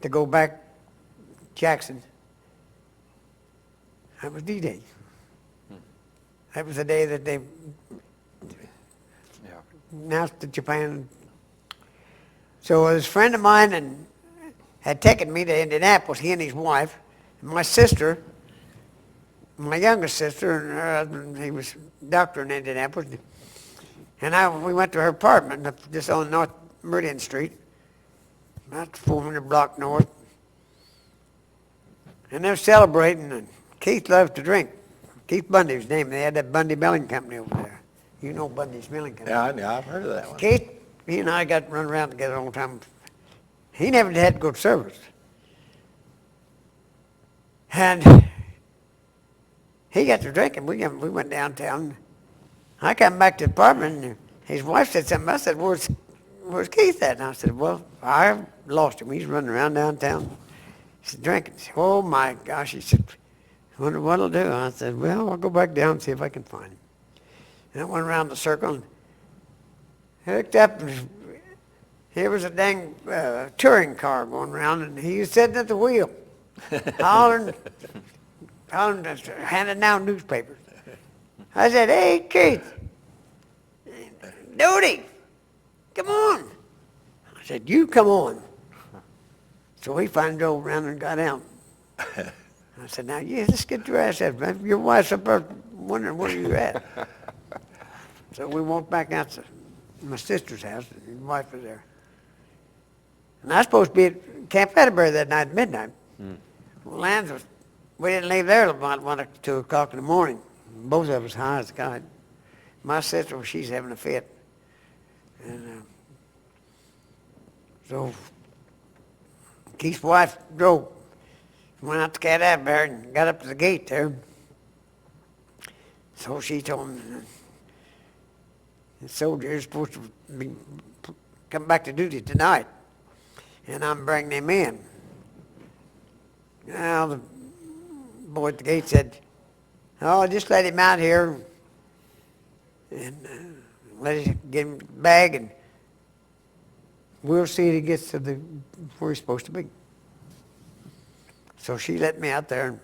to go back to Jackson, that was D-Day. That was the day that they announced to Japan. So this friend of mine had taken me to Indianapolis, he and his wife, and my sister, my youngest sister, and her husband, he was a doctor in Indianapolis. And we went to her apartment just on North Meridian Street, about 400 block north. And they're celebrating, and Keith loves to drink. Keith Bundy's name. They had that Bundy Milling Company over there. You know Bundy's Milling Company. Yeah, I've heard of that one. Keith, he and I got to run around together all the time. He never had to go to service. And he got to drinking. We went downtown. I come back to the apartment, and his wife said something. I said, where's Keith at? And I said, well, I lost him. He's running around downtown. He said, drinking. She said, oh, my gosh. He said, I wonder what he'll do. I said, well, I'll go back down and see if I can find him. And I went around the circle and hooked up, and here was a dang touring car going around, and he was sitting at the wheel, hollering, handing down newspapers. I said, hey, Keith, Doody, come on. I said, you come on. So he finally drove around and got out. I said, now, yeah, let's get your ass out, man. Your wife's up there wondering where you at. So we walked back out to my sister's house, and his wife was there. And I was supposed to be at Camp Atterbury that night at midnight. Well, we didn't leave there till about 1 or 2 o'clock in the morning. Both of us high as a kite. My sister, she's having a fit. And so Keith's wife drove, went out to Camp Atterbury and got up to the gate there. So she told him, the soldier is supposed to be come back to duty tonight, and I'm bringing him in. Now, the boy at the gate said, oh, just let him out here and let him get him the bag, and we'll see if he gets to where he's supposed to be. So she let me out there, and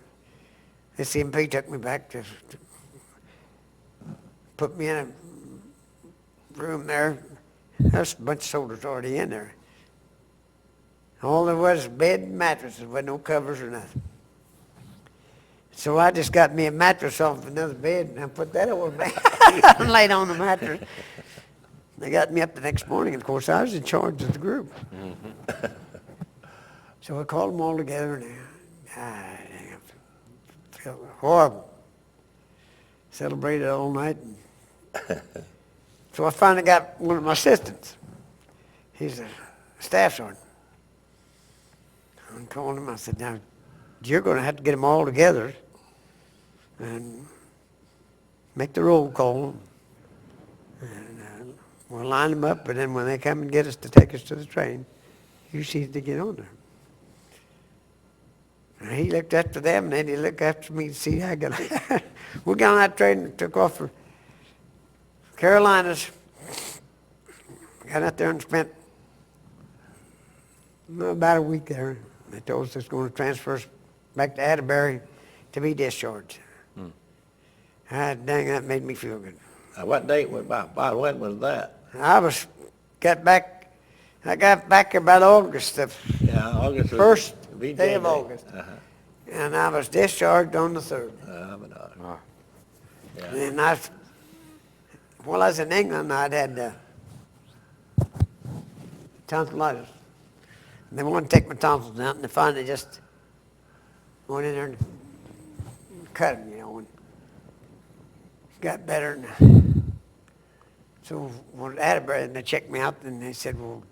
the CMP took me back to put me in a room there. There's a bunch of soldiers already in there. All there was bed and mattresses with no covers or nothing. So I just got me a mattress off another bed, and I put that over me and laid on the mattress. They got me up the next morning, and of course I was in charge of the group. Mm-hmm. So I called them all together, and I felt horrible. Celebrated all night. So I finally got one of my assistants. He's a staff sergeant. I called him. I said, now, you're going to have to get them all together and make the roll call. And we'll line them up, but then when they come and get us to take us to the train, you see to get on there. And he looked after them, and then he looked after me to see how I got on. We got on that train and took off for Carolinas. Got out there and spent about a week there. They told us they was going to transfer us back to Atterbury to be discharged. Dang, that made me feel good. What date was by when was that? I got back here about August, the August first was day of August. Uh-huh. And I was discharged on the 3rd. And while I was in England, I'd had tonsillitis. And they wanted to take my tonsils out, and they finally just went in there and cut them, and got better. And so when Atterbury, and they checked me out, and they said, well,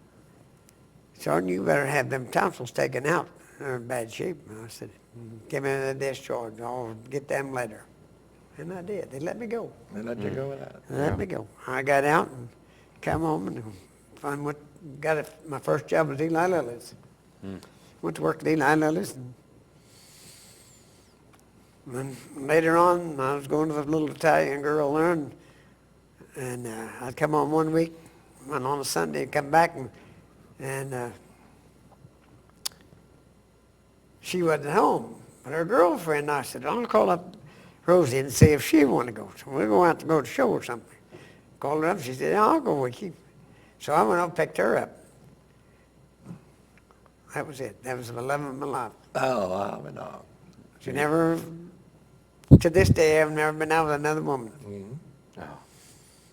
Sergeant, you better have them tonsils taken out. They're in bad shape. And I said, give me the discharge. I'll get them later. And I did. They let me go. They let you go with that? They let me go. I got out and come home and my first job was Eli Lilly's. Went to work at Eli Lilly's. And later on, I was going to the little Italian girl there, and I'd come home one week, and on a Sunday, come back, and she wasn't at home. But her girlfriend, I said, I'll call up Rosie and see if she wanted to go. So we're going out to go to a show or something. Called her up, she said, I'll go with you. So I went up and picked her up. That was it. That was the love of my life. Oh, I mean, She never, to this day, I've never been out with another woman. Mm-hmm. Oh.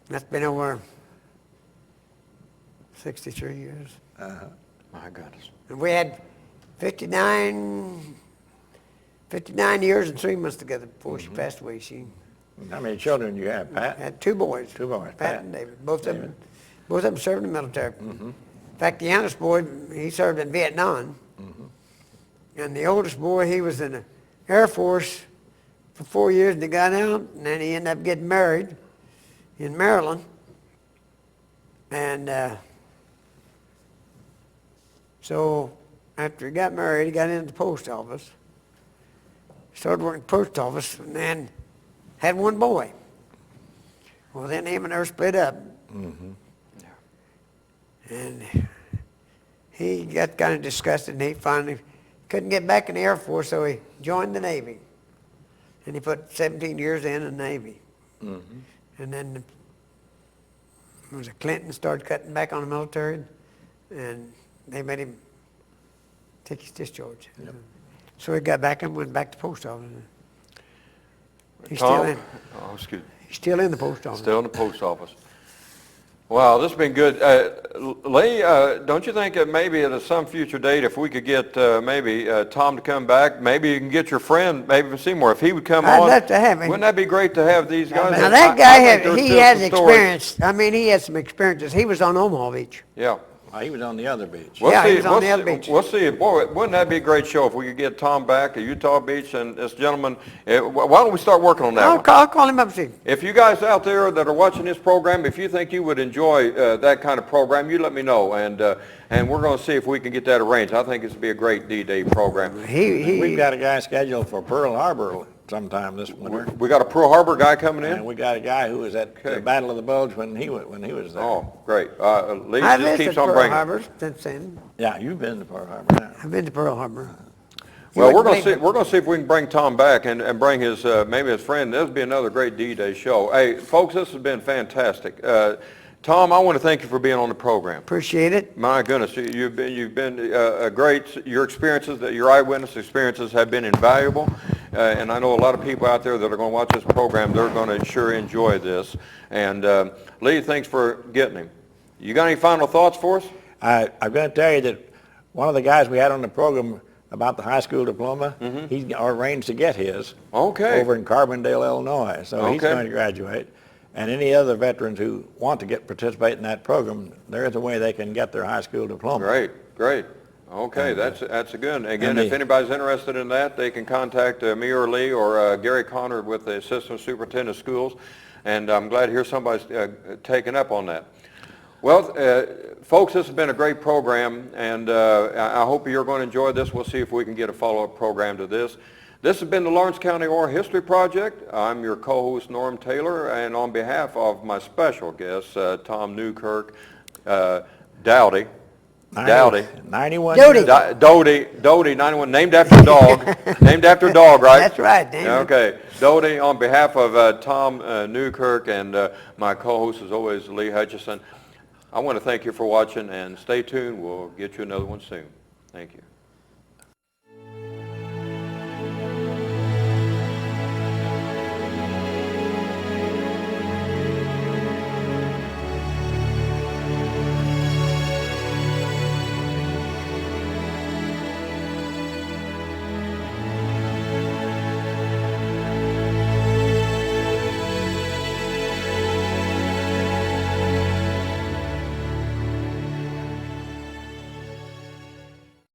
That's been over 63 years. Uh-huh. My goodness. And we had 59 years and 3 months together before she passed away. She How many children you have, Pat? had 2 boys. 2 boys. Pat and David. Both of them served in the military. Mm-hmm. In fact, the youngest boy, he served in Vietnam. Mm-hmm. And the oldest boy, he was in the Air Force for 4 years, and he got out, and then he ended up getting married in Maryland. And so after he got married, he got into the post office. Started working at the post office, and then had 1 boy. Well, then him and her split up. Mm-hmm. And he got kind of disgusted, and he finally couldn't get back in the Air Force, so he joined the Navy. And he put 17 years in the Navy. Mm-hmm. And then Clinton started cutting back on the military, and they made him take his discharge. Yep. So he got back and went back to the post office. He's Tom? still in. Oh, excuse me. He's still in the post office. Still in the post office. Wow, this has been good. Lee, don't you think that maybe at some future date, if we could get maybe Tom to come back, maybe you can get your friend, maybe Seymour, if he would come I'd on. love to have him. Wouldn't that be great to have these guys? Now that guy I think there's he still has some stories. experience. I mean, he had some experiences. He was on Omaha Beach. Yeah. He was on the other beach. Yeah, he was on the other beach. We'll see. Boy, wouldn't that be a great show if we could get Tom back at Utah Beach and this gentleman? Why don't we start working on that one? I'll call him up and see. If you guys out there that are watching this program, if you think you would enjoy that kind of program, you let me know, and we're going to see if we can get that arranged. I think this would be a great D-Day program. We've got a guy scheduled for Pearl Harbor sometime this winter. We got a Pearl Harbor guy coming in? And we got a guy who was at the Battle of the Bulge when he was there. Oh, great. Lee I just keeps visited on Pearl bringing. Harbor since then. Yeah, you've been to Pearl Harbor now. I've been to Pearl Harbor. Well, we're going to see if we can bring Tom back and bring his maybe his friend. This will be another great D-Day show. Hey, folks, this has been fantastic. Tom, I want to thank you for being on the program. Appreciate it. My goodness, you've been a great. Your experiences, your eyewitness experiences, have been invaluable, and I know a lot of people out there that are going to watch this program. They're going to sure enjoy this. And Lee, thanks for getting him. You got any final thoughts for us? I'm going to tell you that one of the guys we had on the program about the high school diploma, he arranged to get his Okay. over in Carbondale, Illinois. So he's Okay. going to graduate. And any other veterans who want to participate in that program, there is a way they can get their high school diploma. Great. Okay, that's a good. Again, and if anybody's interested in that, they can contact me or Lee or Gary Connor with the Assistant Superintendent of Schools. And I'm glad to hear somebody's taken up on that. Well, folks, this has been a great program, and I hope you're going to enjoy this. We'll see if we can get a follow-up program to this. This has been the Lawrence County Oral History Project. I'm your co-host, Norm Taylor, and on behalf of my special guest, Tom Newkirk, Dowdy. 91. Doty, 91, named after a dog. Named after a dog, right? That's right, David. Okay. Doty, on behalf of Tom Newkirk and my co-host, as always, Lee Hutchinson, I want to thank you for watching, and stay tuned. We'll get you another one soon. Thank you.